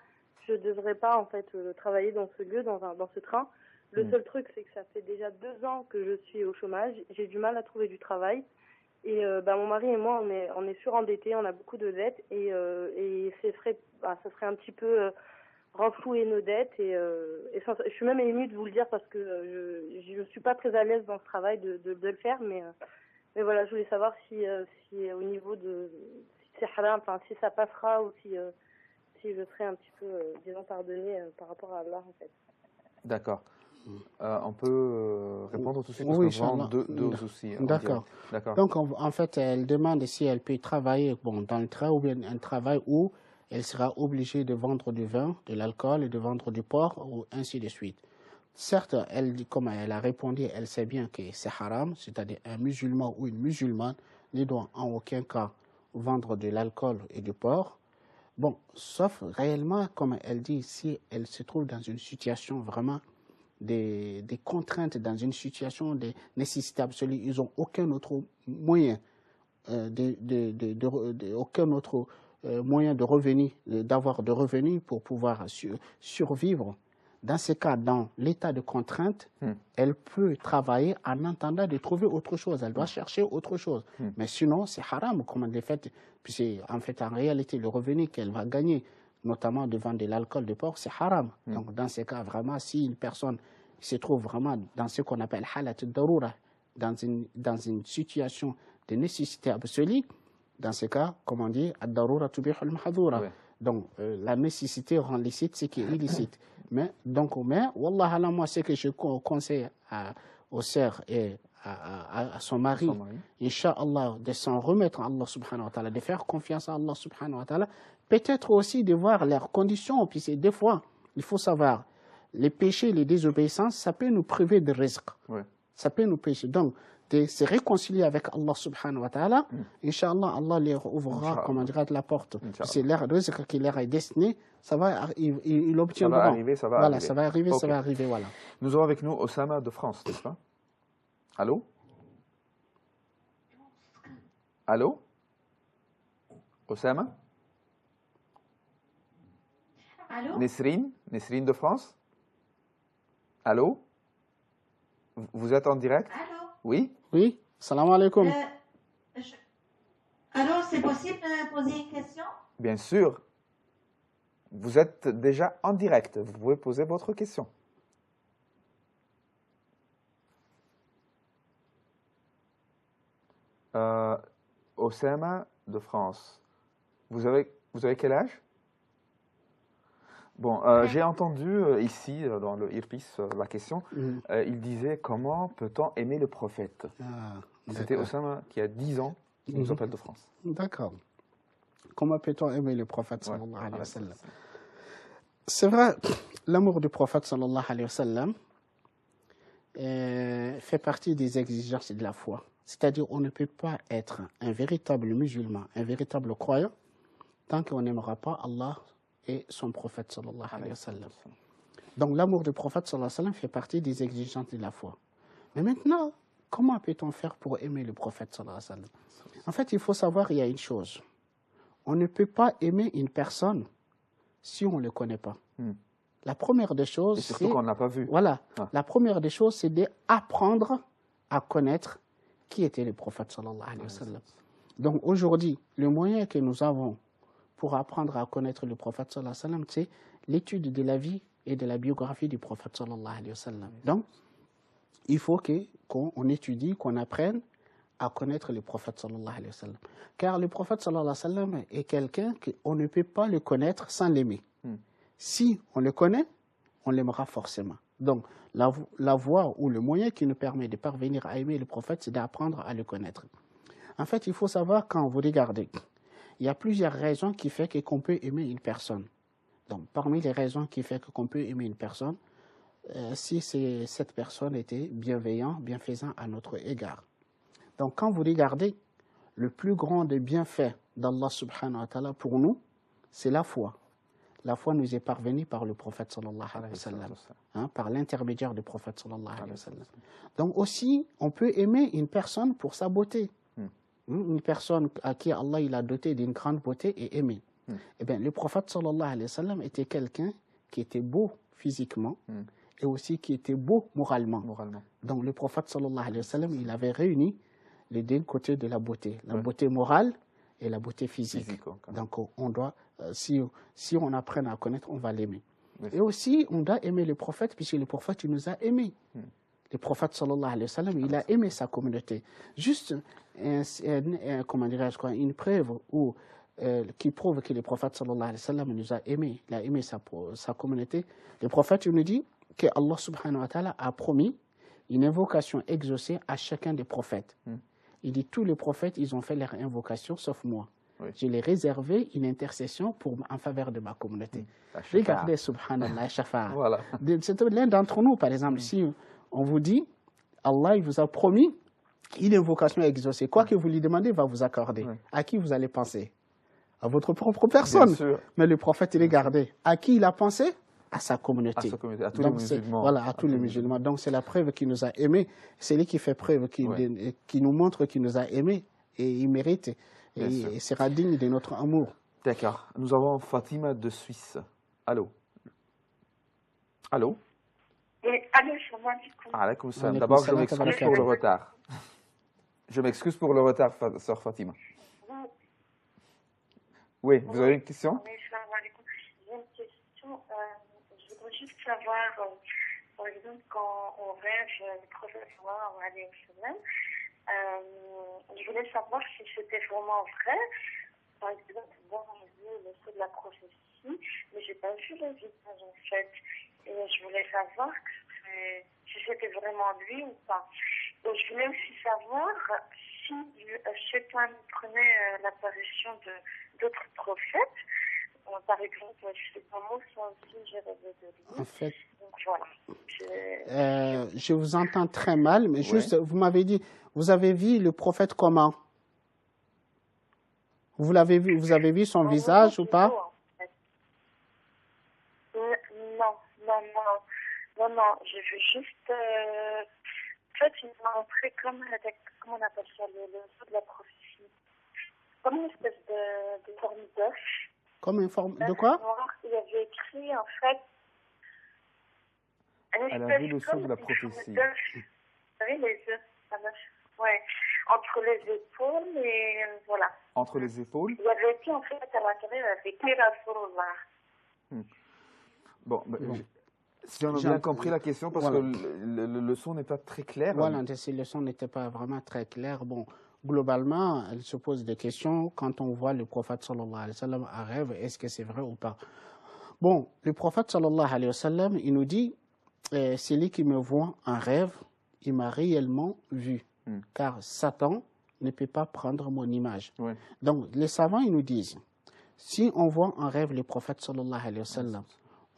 je ne devrais pas en fait travailler dans ce lieu, dans ce train. Le seul truc, c'est que ça fait déjà 2 ans que je suis au chômage. J'ai du mal à trouver du travail. Et mon mari et moi, on est surendettés, on a beaucoup de dettes et ça serait un petit peu renflouer nos dettes et je suis même émue de vous le dire parce que je ne suis pas très à l'aise dans ce travail de le faire, mais voilà, je voulais savoir si au niveau de si c'est haram, enfin si ça passera ou si si je serais un petit peu, disons, pardonnée par rapport à Allah, en fait. D'accord. On peut répondre tout de suite parce Oui, que vraiment deux soucis. D'accord. Donc, en fait, elle demande si elle peut travailler dans le train ou bien un travail où elle sera obligée de vendre du vin, de l'alcool et de vendre du porc, ou ainsi de suite. Certes, comme elle a répondu, elle sait bien que c'est haram, c'est-à-dire un musulman ou une musulmane ne doit en aucun cas vendre de l'alcool et du porc. Bon, sauf réellement, comme elle dit, si elle se trouve dans une situation vraiment des contraintes, dans une situation de nécessité absolue, ils n'ont aucun autre moyen, aucun autre moyen de revenu, d'avoir de revenus pour pouvoir survivre. Dans ce cas, dans l'état de contrainte, elle peut travailler en attendant de trouver autre chose. Elle doit chercher autre chose. Mais sinon, c'est haram, comme elle l'a fait. Puis en fait, en réalité, le revenu qu'elle va gagner, notamment de vendre de l'alcool de porc, c'est haram. Donc, dans ce cas, vraiment, si une personne se trouve vraiment dans ce qu'on appelle halat darura, dans une situation de nécessité absolue, dans ce cas, comme on dit, ad-darura tubihul mahdura. Donc, la nécessité rend licite ce qui est illicite. Mais, wallah, moi, ce que je conseille aux sœurs et à son mari, Inch'Allah, de s'en remettre à Allah subhanahu wa ta'ala, de faire confiance à Allah subhanahu wa ta'ala, peut-être aussi de voir leurs conditions, puis des fois, il faut savoir, les péchés, les désobéissances, ça peut nous priver de rizq. Ça peut nous pécher. Donc, de se réconcilier avec Allah subhanahu wa ta'ala, Inch'Allah, Allah leur ouvrira, comme on dirait, la porte. C'est leur rizq qui leur est destiné, il obtiendra. Ça va arriver, ça va arriver. Ça va arriver, ça va arriver, voilà. Nous avons avec nous Osama de France, n'est-ce pas? Allô? Allô? Osama? Allô? Nesrine de France? Allô? Vous êtes en direct? Allô? Oui? Oui, salam alaikum. Alors, c'est possible de poser une question? Bien sûr. Vous êtes déjà en direct. Vous pouvez poser votre question. Osama de France. Vous avez quel âge? Bon, j'ai entendu ici, dans le earpiece, la question. Il disait, comment peut-on aimer le prophète? C'était Osama qui a 10 ans, qui nous appelle de France. D'accord. Comment peut-on aimer le prophète sallallahu alayhi wa sallam? C'est vrai, l'amour du prophète sallallahu alayhi wa sallam fait partie des exigences de la foi. C'est-à-dire, on ne peut pas être un véritable musulman, un véritable croyant, tant qu'on n'aimera pas Allah et son prophète sallallahu alayhi wa sallam. Donc, l'amour du prophète sallallahu alayhi wa sallam fait partie des exigences de la foi. Mais maintenant, comment peut-on faire pour aimer le prophète sallallahu alayhi wa sallam? En fait, il faut savoir, il y a une chose. On ne peut pas aimer une personne si on ne le connaît pas. La première des choses, c'est... surtout qu'on n'a pas vu. Voilà. La première des choses, c'est d'apprendre à connaître qui était le prophète sallallahu alayhi wa sallam. Donc aujourd'hui, le moyen que nous avons pour apprendre à connaître le prophète sallallahu alayhi wa sallam, c'est l'étude de la vie et de la biographie du prophète sallallahu alayhi wa sallam. Donc, il faut qu'on étudie, qu'on apprenne à connaître le prophète sallallahu alayhi wa sallam. Car le prophète sallallahu alayhi wa sallam est quelqu'un qu'on ne peut pas le connaître sans l'aimer. Si on le connaît, on l'aimera forcément. Donc, la voie ou le moyen qui nous permet de parvenir à aimer le prophète, c'est d'apprendre à le connaître. En fait, il faut savoir, quand vous regardez, il y a plusieurs raisons qui font qu'on peut aimer une personne. Donc, parmi les raisons qui font qu'on peut aimer une personne, si cette personne était bienfaisant à notre égard. Donc, quand vous regardez, le plus grand des bienfaits d'Allah subhanahu wa ta'ala pour nous, c'est la foi. La foi nous est parvenue par le prophète sallallahu alayhi wa sallam, par l'intermédiaire du prophète sallallahu alayhi wa sallam. Donc aussi, on peut aimer une personne pour sa beauté. Une personne à qui Allah il a doté d'une grande beauté et aimée. Eh bien, le prophète sallallahu alayhi wa sallam était quelqu'un qui était beau physiquement et aussi qui était beau moralement. Donc le prophète sallallahu alayhi wa sallam, il avait réuni les deux côtés de la beauté. La beauté morale et la beauté physique. Donc on doit, si on apprend à connaître, on va l'aimer. Et aussi, on doit aimer le prophète, puisque le prophète il nous a aimés. Le prophète sallallahu alayhi wa sallam, il a aimé sa communauté. Juste, comment dirais-je, une preuve où qui prouve que le prophète sallallahu alayhi wa sallam nous a aimés, il a aimé sa communauté. Le prophète nous dit que Allah subhanahu wa ta'ala a promis une invocation exaucée à chacun des prophètes. Il dit tous les prophètes, ils ont fait leur invocation sauf moi. Oui. Je l'ai réservé une intercession en faveur de ma communauté. Regardez, subhanallah, shafa'a. Voilà. C'est l'un d'entre nous, par exemple, si on vous dit, Allah il vous a promis une invocation exaucée, quoi que vous lui demandez, il va vous accorder. À qui vous allez penser? À votre propre personne. Mais le prophète, il est gardé. À qui il a pensé? À sa communauté. À tous les musulmans. Voilà, à tous les musulmans. Donc c'est la preuve qu'il nous a aimés. C'est lui qui fait preuve, qui nous montre qu'il nous a aimés. Et il mérite. Et il sera digne de notre amour. D'accord. Nous avons Fatima de Suisse. Allô? Allô? Oui, allô, salam alaikum. Alaykoum salam. D'abord, je m'excuse pour le retard. Je m'excuse pour le retard, sœur Fatima. Oui, vous avez une question? Oui, salam alaikum. J'ai une question. Je voudrais juste savoir, par exemple, quand on rêve le prophète sallallahu alayhi wa sallam, je voulais savoir si c'était vraiment vrai. Par exemple, moi, j'ai vu le feu de la prophétie, mais je n'ai pas vu le visage en fait. Et je voulais savoir si c'était vraiment lui ou pas. Et je voulais aussi savoir si Shaitan prenait l'apparition d'autres prophètes. Par exemple, je sais pas moi, si j'ai rêvé de lui. En fait, donc voilà. Je vous entends très mal, mais juste, vous m'avez dit, vous avez vu le prophète comment? Vous avez vu son visage ou pas? Non, j'ai vu juste... en fait, il m'a montré comme comment on appelle ça, le feu de la prophétie. Comme une espèce de forme d'œuf. Comme une forme de quoi? Il avait écrit, en fait... Elle a vu le feu de la prophétie. Vous savez, les œufs, ça marche. Ouais, entre les épaules et voilà. Entre les épaules? Il avait écrit, en fait, à l'intérieur, avec Rasulullah. Bon, si on a bien compris la question, parce que le son n'est pas très clair. Voilà, si le son n'était pas vraiment très clair, bon, globalement, elle se pose des questions quand on voit le prophète sallallahu alayhi wa sallam en rêve, est-ce que c'est vrai ou pas? Bon, le prophète sallallahu alayhi wa sallam, il nous dit, c'est lui qui me voit en rêve, il m'a réellement vu, car Satan ne peut pas prendre mon image. Donc, les savants, ils nous disent, si on voit en rêve le prophète sallallahu alayhi wa sallam,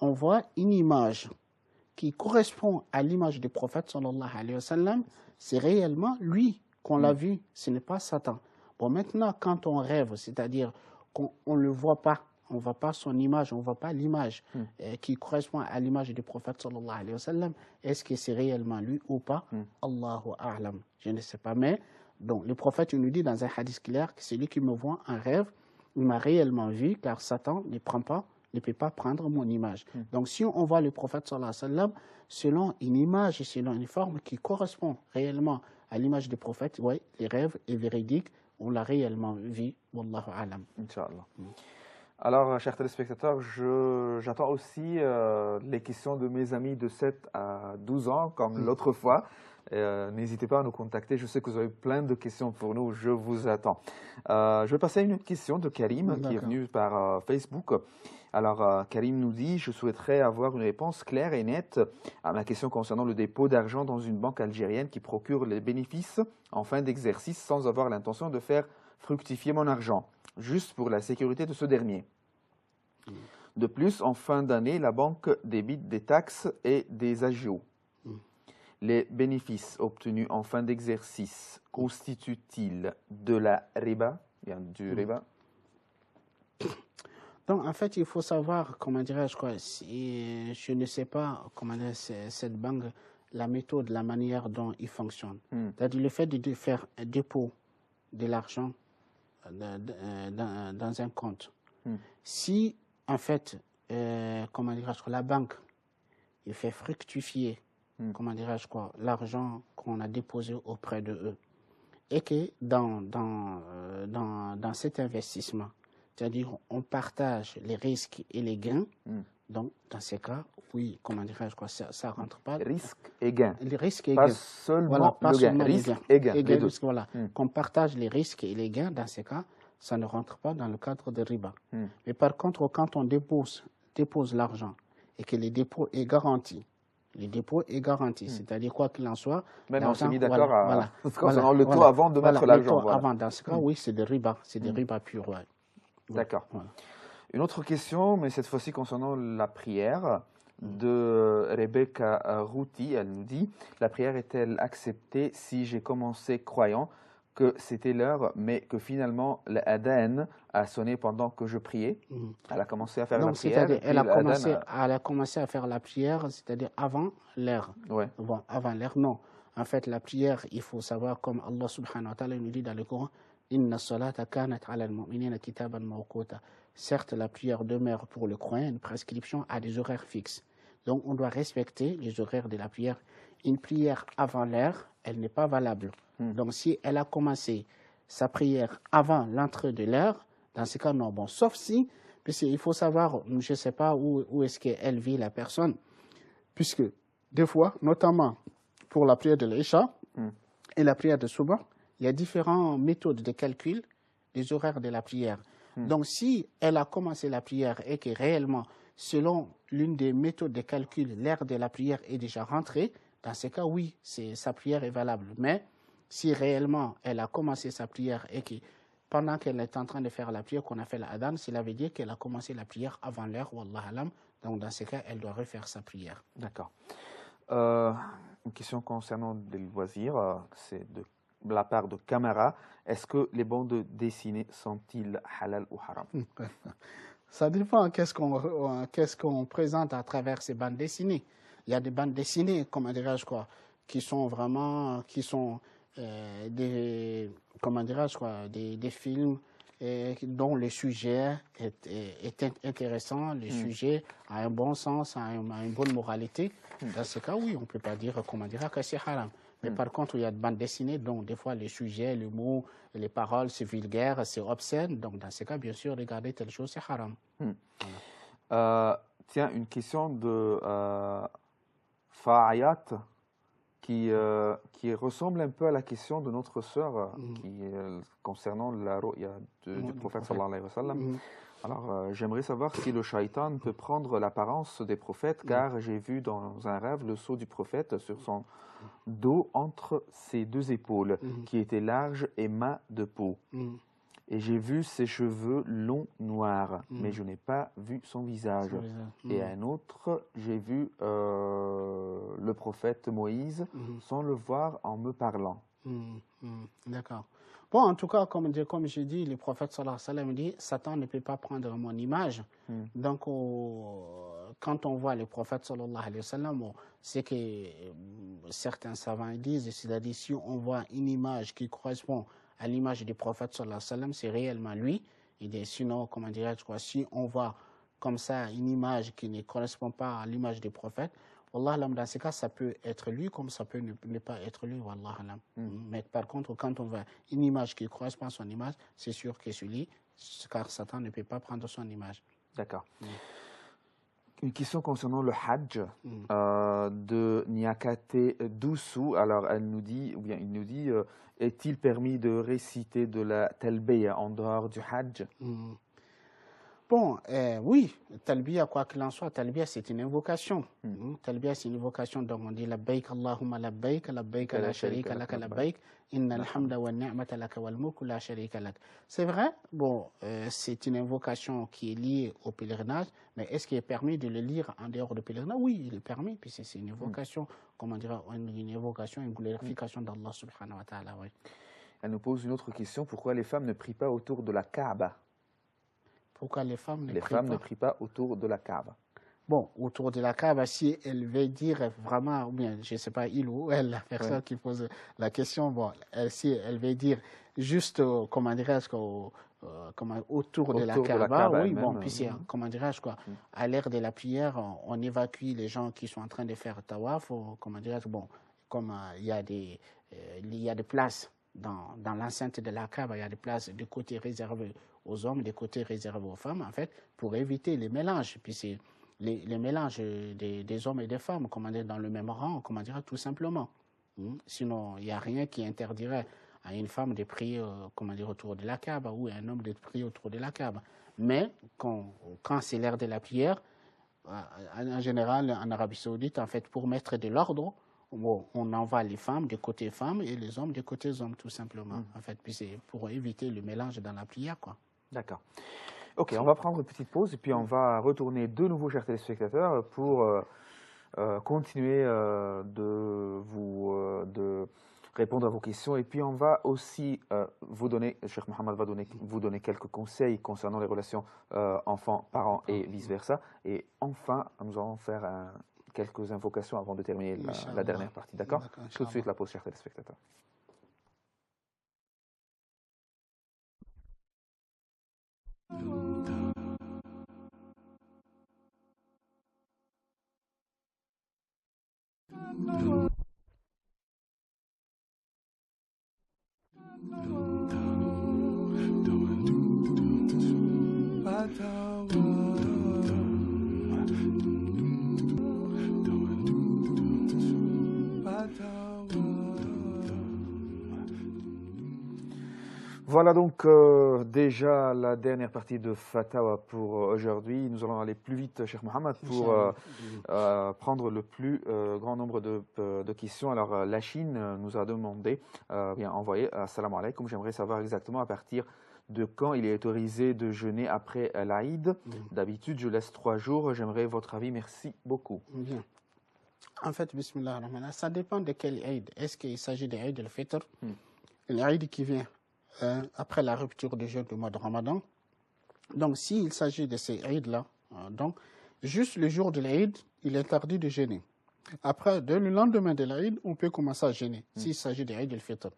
on voit une image qui correspond à l'image du prophète sallallahu alayhi wa sallam, c'est réellement lui qu'on l'a vu, ce n'est pas Satan. Bon, maintenant, quand on rêve, c'est-à-dire qu'on ne le voit pas, on ne voit pas son image, on ne voit pas l'image qui correspond à l'image du prophète sallallahu alayhi wa sallam, est-ce que c'est réellement lui ou pas? Allahu a'lam, je ne sais pas, mais donc, le prophète nous dit dans un hadith clair que celui qui me voit en rêve, il m'a réellement vu, car Satan ne peut pas prendre mon image. Donc, si on voit le prophète sallallahu alayhi wa sallam selon une image, selon une forme qui correspond réellement à l'image du prophète, oui, les rêves est véridique, on l'a réellement vu, wallahu alam. Inch'Allah. Alors, chers téléspectateurs, j'attends aussi les questions de mes amis de 7 à 12 ans, comme l'autre fois. N'hésitez pas à nous contacter. Je sais que vous avez plein de questions pour nous. Je vous attends. Je vais passer à une question de Karim qui est venue par Facebook. Alors, Karim nous dit « Je souhaiterais avoir une réponse claire et nette à ma question concernant le dépôt d'argent dans une banque algérienne qui procure les bénéfices en fin d'exercice sans avoir l'intention de faire fructifier mon argent, juste pour la sécurité de ce dernier. De plus, en fin d'année, la banque débite des taxes et des agios. Les bénéfices obtenus en fin d'exercice constituent-ils de la riba, du riba? Donc, en fait, il faut savoir, comment dirais-je, je ne sais pas comment cette banque, la méthode, la manière dont il fonctionne. C'est-à-dire le fait de faire un dépôt de l'argent dans un compte. Si, en fait, comment dirais-je, la banque, il fait fructifier, comment dirais-je, l'argent qu'on a déposé auprès de eux, et que dans cet investissement, c'est-à-dire on partage les risques et les gains, donc dans ces cas, oui, comment dirais-je, ça ne rentre pas. Risque et gain. Les risques et pas gains. Seulement voilà, pas le gain. seulement Risque et gain. Voilà. Qu'on partage les risques et les gains, dans ces cas, ça ne rentre pas dans le cadre de riba. Mais par contre, quand on dépose l'argent et que le dépôt est garanti, c'est-à-dire quoi qu'il en soit. Mais on s'est mis d'accord concernant le taux avant de mettre l'argent. Avant, dans ce cas, oui, c'est des riba, purs. Ouais. D'accord. Ouais. Une autre question, mais cette fois-ci concernant la prière, de Rebecca Routi. Elle nous dit, la prière est-elle acceptée si j'ai commencé croyant que c'était l'heure, mais que finalement l'adhan a sonné pendant que je priais? Elle a commencé à faire la prière. Elle a commencé à faire la prière, c'est-à-dire avant l'heure. Ouais. Bon, avant l'heure, non. En fait, la prière, il faut savoir, comme Allah subhanahu wa ta'ala nous dit dans le Coran, Inna salata kanat ala al-mu'minina kitaban mawquta. Certes, la prière demeure pour le croyant une prescription à des horaires fixes. Donc, on doit respecter les horaires de la prière. Une prière avant l'heure, elle n'est pas valable. Donc, si elle a commencé sa prière avant l'entrée de l'heure, dans ce cas, non. Bon, sauf si, puisqu'il faut savoir, je ne sais pas où est-ce qu'elle vit la personne, puisque des fois, notamment pour la prière de l'Isha et la prière de Subha, il y a différentes méthodes de calcul des horaires de la prière. Donc, si elle a commencé la prière et que réellement, selon l'une des méthodes de calcul, l'heure de la prière est déjà rentrée, dans ce cas, oui, sa prière est valable. Mais si réellement elle a commencé sa prière et que pendant qu'elle est en train de faire la prière qu'on a fait l'adhan, cela veut dire qu'elle a commencé la prière avant l'heure, wallah alam. Donc, dans ce cas, elle doit refaire sa prière. D'accord. Une question concernant les loisirs, c'est de la part de Camara. Est-ce que les bandes dessinées sont-ils halal ou haram? Ça dépend qu'est-ce qu'on présente à travers ces bandes dessinées. Il y a des bandes dessinées, comment dirais-je quoi, qui sont vraiment, des films dont le sujet est intéressant, le sujet a un bon sens, a une bonne moralité. Dans ce cas, oui, on ne peut pas dire, que c'est haram. Mais par contre, il y a des bandes dessinées dont des fois les sujets, les mots, les paroles, c'est vulgaire, c'est obscène. Donc dans ce cas, bien sûr, regarder telle chose, c'est haram. Tiens, une question de Fa'ayat qui ressemble un peu à la question de notre sœur concernant la ru'ya du prophète sallallahu alayhi wa sallam. Alors, j'aimerais savoir si le shaitan peut prendre l'apparence des prophètes, car j'ai vu dans un rêve le sceau du prophète sur son dos entre ses deux épaules, qui étaient larges et mat de peau. Et j'ai vu ses cheveux longs noirs, mais je n'ai pas vu son visage. Et un autre, j'ai vu le prophète Moïse sans le voir en me parlant. D'accord. Bon, en tout cas, comme j'ai dit, le prophète sallallahu alayhi wa sallam dit, Satan ne peut pas prendre mon image. Donc, quand on voit le prophète sallallahu alayhi wa sallam, c'est que certains savants disent, c'est-à-dire si on voit une image qui correspond à l'image du prophète sallallahu alayhi wa sallam, c'est réellement lui. Et sinon, comment dirais-je quoi, si on voit comme ça une image qui ne correspond pas à l'image du prophète, wallah alam, dans ce cas, ça peut être lui comme ça peut ne pas être lui, wallah alam. Mais par contre, quand on voit une image qui correspond à son image, c'est sûr que c'est lui, car Satan ne peut pas prendre son image. D'accord. Une question concernant le Hajj de Nyakate Doussou. Alors, il nous dit, est-il permis de réciter de la Talbiya en dehors du Hajj? Bon, oui, Talbiya, quoi qu'il en soit, Talbiya, c'est une invocation. Talbiya, c'est une invocation. Donc, on dit Labbaik Allahumma labbaik, labbaik la sharika laka labbaik, inna alhamda wa ni'mata laka wal mulku la sharika lak. C'est vrai, bon, c'est une invocation qui est liée au pèlerinage, mais est-ce qu'il est permis de le lire en dehors du pèlerinage? Oui, il est permis, puis c'est une invocation, comment dire, une invocation, une glorification d'Allah subhanahu wa ta'ala. Oui. Elle nous pose une autre question. Pourquoi les femmes ne prient pas autour de la Kaaba? Pourquoi les femmes ne prient pas autour de la Kaaba? Bon, autour de la Kaaba, si elle veut dire vraiment, ou bien, je ne sais pas, il ou elle, la personne qui pose la question, bon, si elle veut dire juste, comment dirais-je, autour de la Kaaba, oui, bon, puis c'est, comment dirais-je, quoi, à l'heure de la prière, on évacue les gens qui sont en train de faire tawaf, comment dirais-je, bon, comme il y a des places dans l'enceinte de la Kaaba, il y a des places de côté réservées aux hommes, des côtés réservés aux femmes, en fait, pour éviter les mélanges. Puis c'est les mélanges des hommes et des femmes, comment dire, dans le même rang, comment dire, tout simplement. Sinon, il n'y a rien qui interdirait à une femme de prier comment dire, autour de la Kaaba ou à un homme de prier autour de la Kaaba. Mais quand c'est l'heure de la prière, en général, en Arabie Saoudite, en fait, pour mettre de l'ordre, on envoie les femmes du côté femmes et les hommes du côté hommes, tout simplement. En fait, puis c'est pour éviter le mélange dans la prière, quoi. D'accord. Ok, on va prendre une petite pause et puis on va retourner de nouveau, chers téléspectateurs, pour continuer de répondre à vos questions. Et puis on va aussi vous donner, Cheikh Mohammed va vous donner quelques conseils concernant les relations enfants-parents et vice-versa. Et enfin, nous allons faire quelques invocations avant de terminer la dernière partie. D'accord? Tout de suite la pause, chers téléspectateurs. Voilà donc déjà la dernière partie de Fatawa pour aujourd'hui. Nous allons aller plus vite, Cheikh Mohammed, pour prendre le plus grand nombre de questions. Alors, la Chine nous a demandé, bien envoyé, assalamu alaikum, j'aimerais savoir exactement à partir de quand il est autorisé de jeûner après l'Aïd. D'habitude, je laisse 3 jours. J'aimerais votre avis. Merci beaucoup. Bien. En fait, bismillah, ça dépend de quel Aïd. Est-ce qu'il s'agit de Aïd al-Fitr, l'Aïd qui vient après la rupture du jeûne du mois de Ramadan? Donc, s'il s'agit de ces Aïd-là, donc, juste le jour de l'Aïd, il est interdit de jeûner. Après, dès le lendemain de l'Aïd, on peut commencer à jeûner, s'il s'agit de Aïd al-Fitr.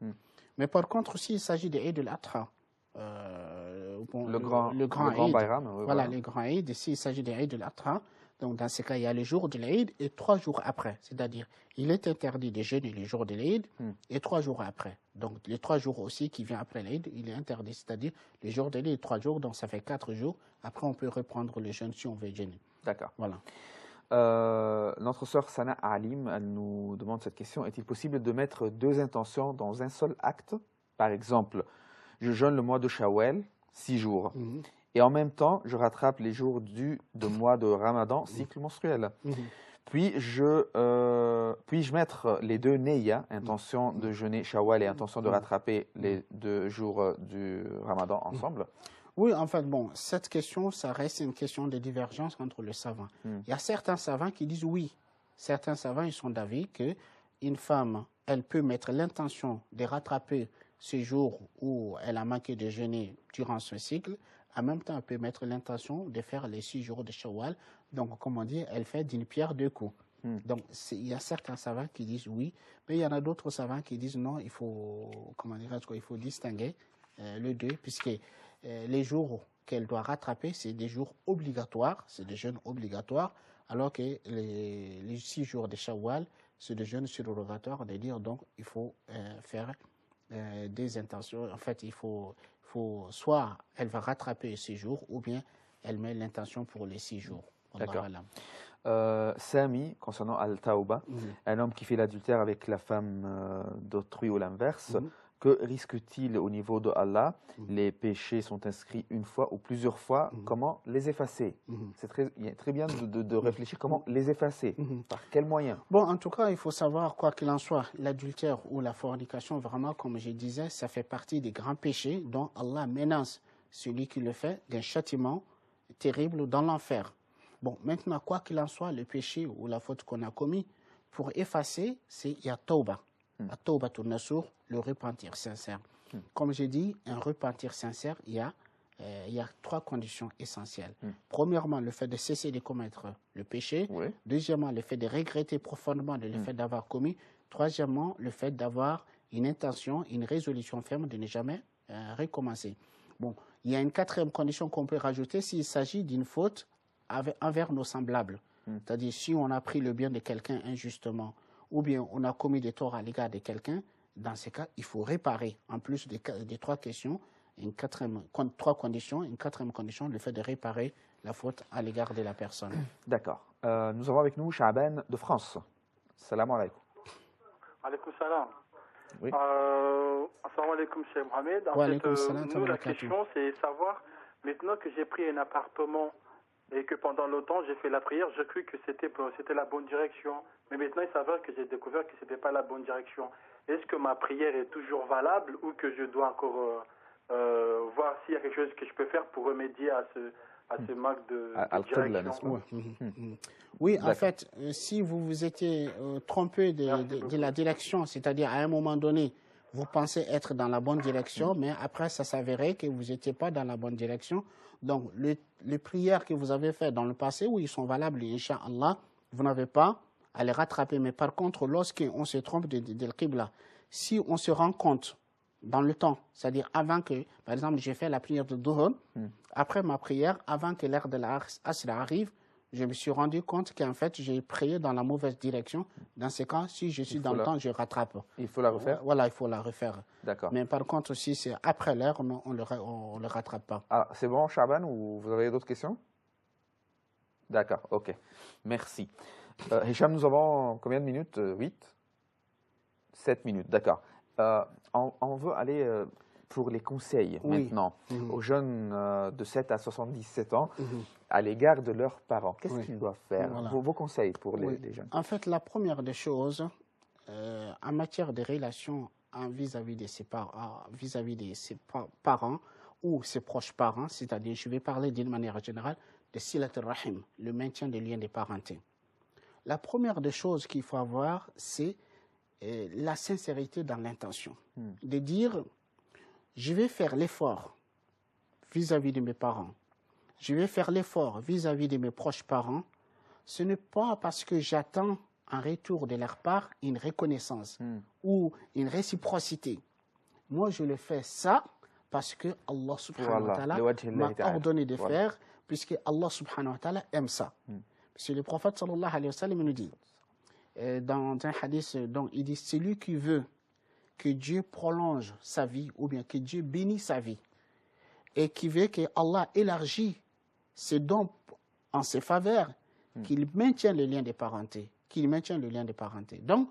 Mais par contre, s'il s'agit de Aïd al-Adha, le grand Bayram, voilà, le grand Aïd, s'il s'agit de Aïd al-Adha, donc dans ce cas, il y a le jour de l'Aïd et 3 jours après. C'est-à-dire, il est interdit de jeûner le jour de l'Aïd et 3 jours après. Donc, les 3 jours aussi qui viennent après l'Aïd, il est interdit. C'est-à-dire, le jour de l'Aïd et 3 jours, donc ça fait 4 jours. Après, on peut reprendre le jeûne si on veut jeûner. D'accord. Voilà. Notre sœur Sana Alim, elle nous demande cette question. Est-il possible de mettre 2 intentions dans un seul acte? Par exemple, je jeûne le mois de Shawwal, 6 jours. Et en même temps, je rattrape les jours du mois de Ramadan, cycle menstruel. Puis-je mettre les 2 niyya, intention de jeûner Shawwal et intention de rattraper les 2 jours du Ramadan ensemble? Oui, en fait, bon, cette question, ça reste une question de divergence entre les savants. Il y a certains savants qui disent oui. Certains savants, ils sont d'avis qu'une femme, elle peut mettre l'intention de rattraper ces jours où elle a manqué de jeûner durant ce cycle. En même temps, elle peut mettre l'intention de faire les 6 jours de Shawwal. Donc, comme on dit, elle fait d'une pierre 2 coups. Donc, il y a certains savants qui disent oui, mais il y en a d'autres savants qui disent non, il faut, il faut distinguer les deux, puisque les jours qu'elle doit rattraper, c'est des jours obligatoires, c'est des jeûnes obligatoires, alors que les 6 jours de Shawwal, c'est des jeûnes surrogatoires, de dire donc il faut faire des intentions. En fait, il faut soit elle va rattraper 6 jours, ou bien elle met l'intention pour les 6 jours. D'accord. Sami, concernant Al-Tawba, un homme qui fait l'adultère avec la femme d'autrui ou l'inverse, que risque-t-il au niveau de Allah? Les péchés sont inscrits une fois ou plusieurs fois. Comment les effacer? C'est très bien de réfléchir comment les effacer. Par quel moyen? Bon, en tout cas, il faut savoir, quoi qu'il en soit, l'adultère ou la fornication, vraiment, comme je disais, ça fait partie des grands péchés dont Allah menace celui qui le fait d'un châtiment terrible dans l'enfer. Bon, maintenant, quoi qu'il en soit, le péché ou la faute qu'on a commis, pour effacer, il y a tawba. La tawba nasuh, le repentir sincère. Comme j'ai dit, un repentir sincère, il y a 3 conditions essentielles. Premièrement, le fait de cesser de commettre le péché. Deuxièmement, le fait de regretter profondément le fait d'avoir commis. Troisièmement, le fait d'avoir une intention, une résolution ferme de ne jamais recommencer. Bon, il y a une 4e condition qu'on peut rajouter s'il s'agit d'une faute envers nos semblables. C'est-à-dire, si on a pris le bien de quelqu'un injustement, ou bien on a commis des torts à l'égard de quelqu'un, dans ces cas, il faut réparer, en plus des 3 questions, 3 conditions, une 4e condition, le fait de réparer la faute à l'égard de la personne. D'accord. Nous avons avec nous Sha'ban de France. Salam alaikum. Alaikum salam. Oui. Assalamu alaikum, Cheikh Mohamed. En fait, nous, la question, c'est savoir, maintenant que j'ai pris un appartement et que pendant longtemps, j'ai fait la prière, j'ai cru que c'était la bonne direction. Mais maintenant, il s'avère que j'ai découvert que ce n'était pas la bonne direction. Est-ce que ma prière est toujours valable ou que je dois encore voir s'il y a quelque chose que je peux faire pour remédier à ce manque de direction? Oui, en fait, si vous vous étiez trompé de la direction, c'est-à-dire à un moment donné, vous pensez être dans la bonne direction, mais après, ça s'avérait que vous n'étiez pas dans la bonne direction. Donc, les prières que vous avez faites dans le passé, oui, ils sont valables, Inch'Allah, vous n'avez pas à les rattraper. Mais par contre, lorsqu'on se trompe de l'Qibla, si on se rend compte dans le temps, c'est-à-dire avant que, par exemple, j'ai fait la prière de Dhuhr, après ma prière, avant que l'heure de l'Asr arrive, je me suis rendu compte qu'en fait, j'ai prié dans la mauvaise direction. Dans ce cas, si je suis dans le temps, je rattrape. Il faut la refaire? Voilà, il faut la refaire. D'accord. Mais par contre, si c'est après l'heure, on ne le rattrape pas. Ah, c'est bon, Shaban, ou vous avez d'autres questions? D'accord, ok. Merci. Hicham, nous avons combien de minutes? 8? 7 minutes, d'accord. On veut aller pour les conseils maintenant aux jeunes de 7 à 77 ans à l'égard de leurs parents. Qu'est-ce qu'ils doivent faire? Vos conseils pour les jeunes? En fait, la première des choses, en matière de relations vis-à-vis de ses parents ou ses proches parents, c'est-à-dire, je vais parler d'une manière générale, de silat al-rahim, le maintien des liens de parenté. La première des choses qu'il faut avoir, c'est la sincérité dans l'intention. De dire, je vais faire l'effort vis-à-vis de mes parents, je vais faire l'effort vis-à-vis de mes proches parents. Ce n'est pas parce que j'attends en retour de leur part une reconnaissance ou une réciprocité. Moi, je le fais ça parce que Allah subhanahu wa ta'ala m'a ordonné de faire, puisque Allah subhanahu wa ta'ala aime ça. Parce que le prophète sallallahu alayhi wa sallam nous dit, dans un hadith, donc, il dit, celui qui veut que Dieu prolonge sa vie, ou bien que Dieu bénisse sa vie, et qui veut que Allah élargisse ses dons en ses faveurs, qu'il maintienne le lien de parenté, Donc,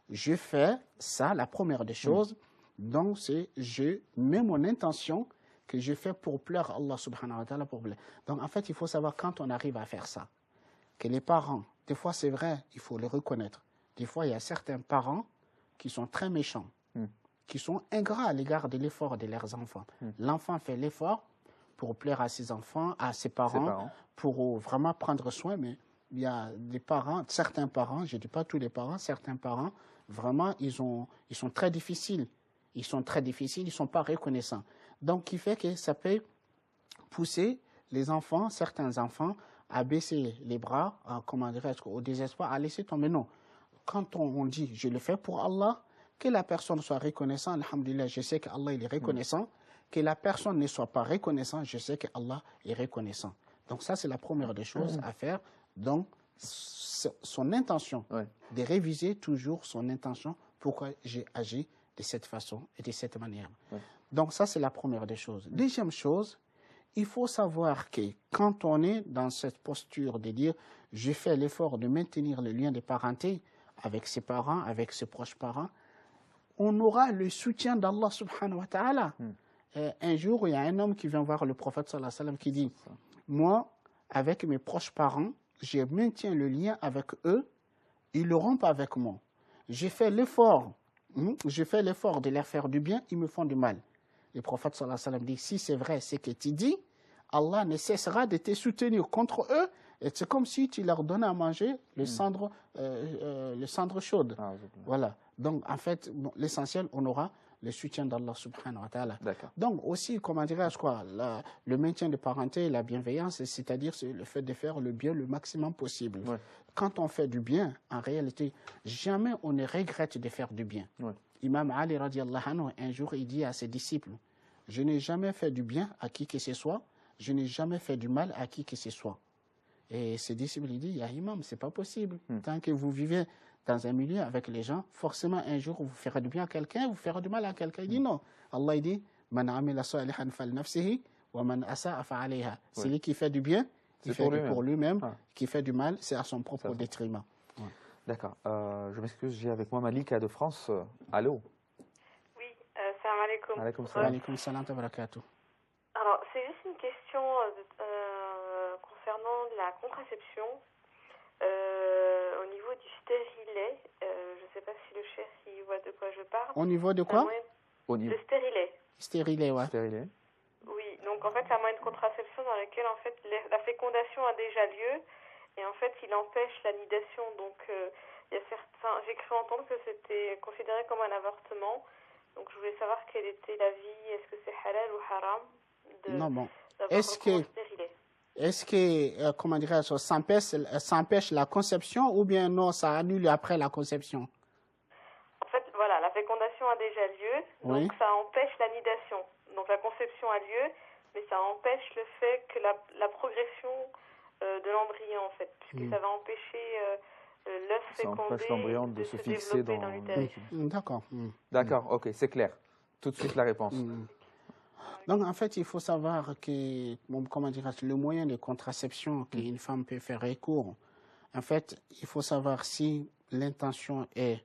je fais ça, la première des choses, donc c'est, je mets mon intention que je fais pour plaire à Allah subhanahu wa ta'ala. Donc, en fait, il faut savoir quand on arrive à faire ça, que les parents, des fois c'est vrai, il faut le reconnaître, des fois il y a certains parents qui sont très méchants, qui sont ingrats à l'égard de l'effort de leurs enfants. L'enfant fait l'effort pour plaire à ses enfants, à ses parents, pour vraiment prendre soin, mais il y a des parents, certains parents, je ne dis pas tous les parents, certains parents, vraiment, ils sont très difficiles. Ils sont très difficiles, ils ne sont pas reconnaissants. Donc, qui fait que ça peut pousser les enfants, certains enfants, à baisser les bras, comment dirais-je, au désespoir, à laisser tomber. Non. Quand on dit, je le fais pour Allah, que la personne soit reconnaissante, alhamdulillah, je sais qu'Allah il est reconnaissant, que la personne ne soit pas reconnaissante, je sais qu'Allah est reconnaissant. Donc ça, c'est la première des choses à faire. Donc, son intention, de réviser toujours son intention, pourquoi j'ai agi de cette façon et de cette manière. Donc ça, c'est la première des choses. Deuxième chose, il faut savoir que quand on est dans cette posture de dire, je fais l'effort de maintenir le lien de parenté avec ses parents, avec ses proches parents, on aura le soutien d'Allah subhanahu wa ta'ala. Un jour, il y a un homme qui vient voir le prophète sallallahu alayhi wa sallam qui dit, moi, avec mes proches parents, je maintiens le lien avec eux, ils ne le rompent pas avec moi. J'ai fait l'effort de leur faire du bien, ils me font du mal. Le prophète sallallahu alayhi wa sallam dit, si c'est vrai ce que tu dis, Allah ne cessera de te soutenir contre eux, et c'est comme si tu leur donnais à manger le cendre chaude. Voilà. Donc, en fait, l'essentiel, on aura le soutien d'Allah subhanahu wa ta'ala. Donc, aussi, comment dirais-je quoi, le maintien de parenté, la bienveillance, c'est-à-dire le fait de faire le bien le maximum possible. Quand on fait du bien, en réalité, jamais on ne regrette de faire du bien. Imam Ali, radiallahu anhu, un jour, il dit à ses disciples, je n'ai jamais fait du bien à qui que ce soit, je n'ai jamais fait du mal à qui que ce soit. Et ses disciples, il dit, ya imam, c'est pas possible. Tant que vous vivez dans un milieu avec les gens, forcément un jour vous ferez du bien à quelqu'un, vous ferez du mal à quelqu'un. Il dit non. Allah il dit, man amila salihan fal nafsihi wa man asa'a fa alayha. Celui qui fait du bien, il fait pour lui-même, qui fait du mal, c'est à son propre détriment. D'accord. Je m'excuse, j'ai avec moi Malika de France. Allô? alaikum. Alaykoum salam wa barakatuh. Alors, c'est juste une question concernant la contraception. Au niveau du stérilet, je ne sais pas si le chef il voit de quoi je parle. Au niveau de quoi? Le stérilet. Stérilet, ouais. Stérilet. Oui, donc en fait, c'est un moyen de contraception dans lequel en fait la fécondation a déjà lieu et en fait, il empêche la nidation. Donc, il y a certains, j'ai cru entendre que c'était considéré comme un avortement. Donc, je voulais savoir quelle était l'avis. Est-ce que c'est halal ou haram Non, bon. Est-ce que comment dirais-je, ça empêche la conception ou bien non, ça annule après la conception? En fait, voilà, la fécondation a déjà lieu, donc ça empêche la nidation. Donc la conception a lieu, mais ça empêche le fait que la progression de l'embryon, en fait, puisque ça va empêcher l'œuf fécondé l'embryon de se fixer dans l'utérus. D'accord. D'accord, ok, c'est clair. Tout de suite la réponse. Donc, en fait, il faut savoir que, comment dirais-je, le moyen de contraception qu'une femme peut faire recours, en fait, il faut savoir si l'intention est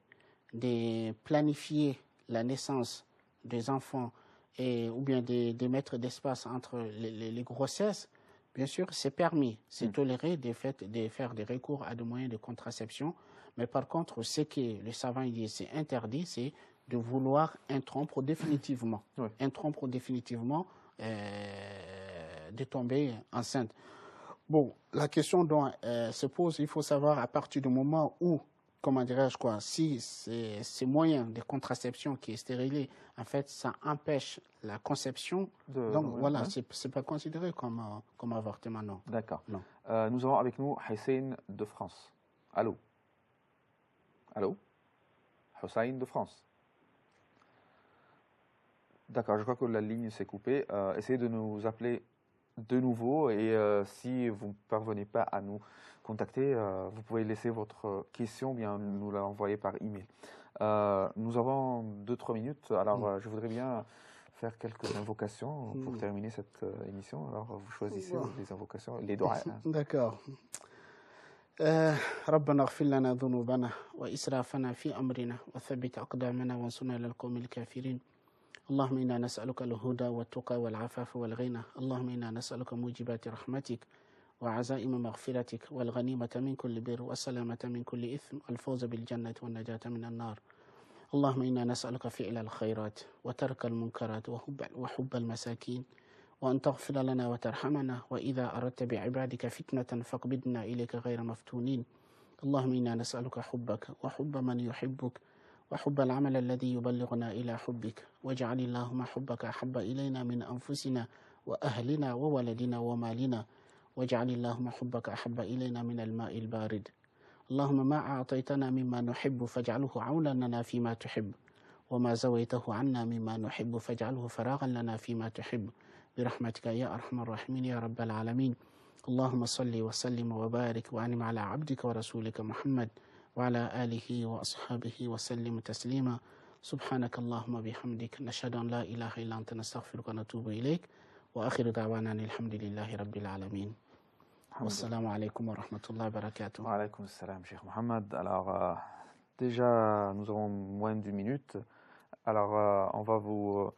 de planifier la naissance des enfants ou bien de mettre d'espace entre les grossesses. Bien sûr, c'est permis, c'est toléré de faire des recours à des moyens de contraception. Mais par contre, ce que les savants disent, c'est interdit, c'est de vouloir interrompre définitivement, de tomber enceinte. Bon, la question dont se pose, il faut savoir à partir du moment où, comment dirais-je quoi, si ces moyens de contraception qui est stérilé, en fait, ça empêche la conception, donc voilà, c'est pas considéré comme avortement, non. D'accord. Nous avons avec nous Hussein de France. Allô? Allô? Hussein de France. D'accord, je crois que la ligne s'est coupée. Essayez de nous appeler de nouveau et si vous ne parvenez pas à nous contacter, vous pouvez laisser votre question, bien nous l'envoyer par email. Nous avons 2-3 minutes, alors je voudrais bien faire quelques invocations pour terminer cette émission. Alors vous choisissez les invocations, les doigts. D'accord. ربنا اغفر لنا ذنوبنا وإسرافنا في أمرنا وثبت أقدامنا وانصرنا على القوم الكافرين اللهم إنا نسألك الهدى والتقى والعفاف والغنى اللهم إنا نسألك موجبات رحمتك وعزائم مغفرتك والغنيمة من كل بر والسلامة من كل إثم والفوز بالجنة والنجاة من النار اللهم إنا نسألك فعل الخيرات وترك المنكرات وحب المساكين وأن تغفر لنا وترحمنا وإذا أردت بعبادك فتنة فاقبضنا إليك غير مفتونين اللهم إنا نسألك حبك وحب من يحبك وحب العمل الذي يبلغنا إلى حبك واجعل اللهم حبك أحب إلينا من أنفسنا وأهلنا وولدنا ومالنا واجعل اللهم حبك أحب إلينا من الماء البارد اللهم ما أعطيتنا مما نحب فاجعله عونا لنا فيما تحب وما زويته عنا مما نحب فاجعله فراغا لنا فيما تحب برحمتك يا أرحم الراحمين يا رب العالمين اللهم صل وسلم وبارك وأنعم على عبدك ورسولك محمد وعلى آله وأصحابه وسلم تسليما سبحانك اللهم بحمدك نشهد أن لا إله إلا أنت نستغفرك ونتوب إليك وآخر دعوانا الحمد لله رب العالمين والسلام عليكم ورحمة الله وبركاته. Wa alaykoum salam, Cheikh Mohammed. Alors, déjà, nous avons moins d'une minute. Alors, on va vous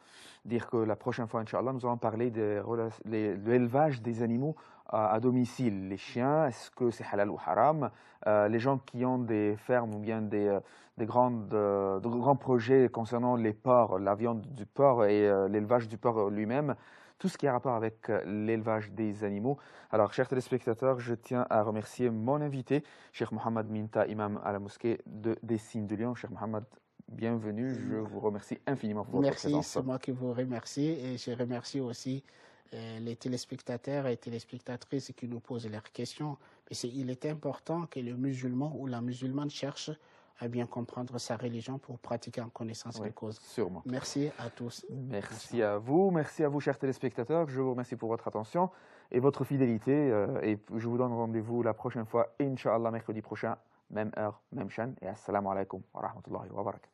dire que la prochaine fois, Inch'Allah, nous allons parler de l'élevage des animaux à domicile. Les chiens, est-ce que c'est halal ou haram? Les gens qui ont des fermes ou bien de grands projets concernant les porcs, la viande du porc et l'élevage du porc lui-même, tout ce qui a rapport avec l'élevage des animaux. Alors, chers téléspectateurs, je tiens à remercier mon invité, Cheikh Mohammed Minta, imam à la mosquée des Signes de Lyon. Cheikh Mohammed, bienvenue, je vous remercie infiniment pour votre présence. Merci, c'est moi qui vous remercie et je remercie aussi les téléspectateurs et téléspectatrices qui nous posent leurs questions. Il est important que le musulman ou la musulmane cherche à bien comprendre sa religion pour pratiquer en connaissance de cause. Sûrement. Merci à tous. Merci à vous, chers téléspectateurs. Je vous remercie pour votre attention et votre fidélité. Et je vous donne rendez-vous la prochaine fois, Inch'Allah, mercredi prochain, même heure, même chaîne. Et assalamu alaikum wa rahmatullahi wa barakatuh.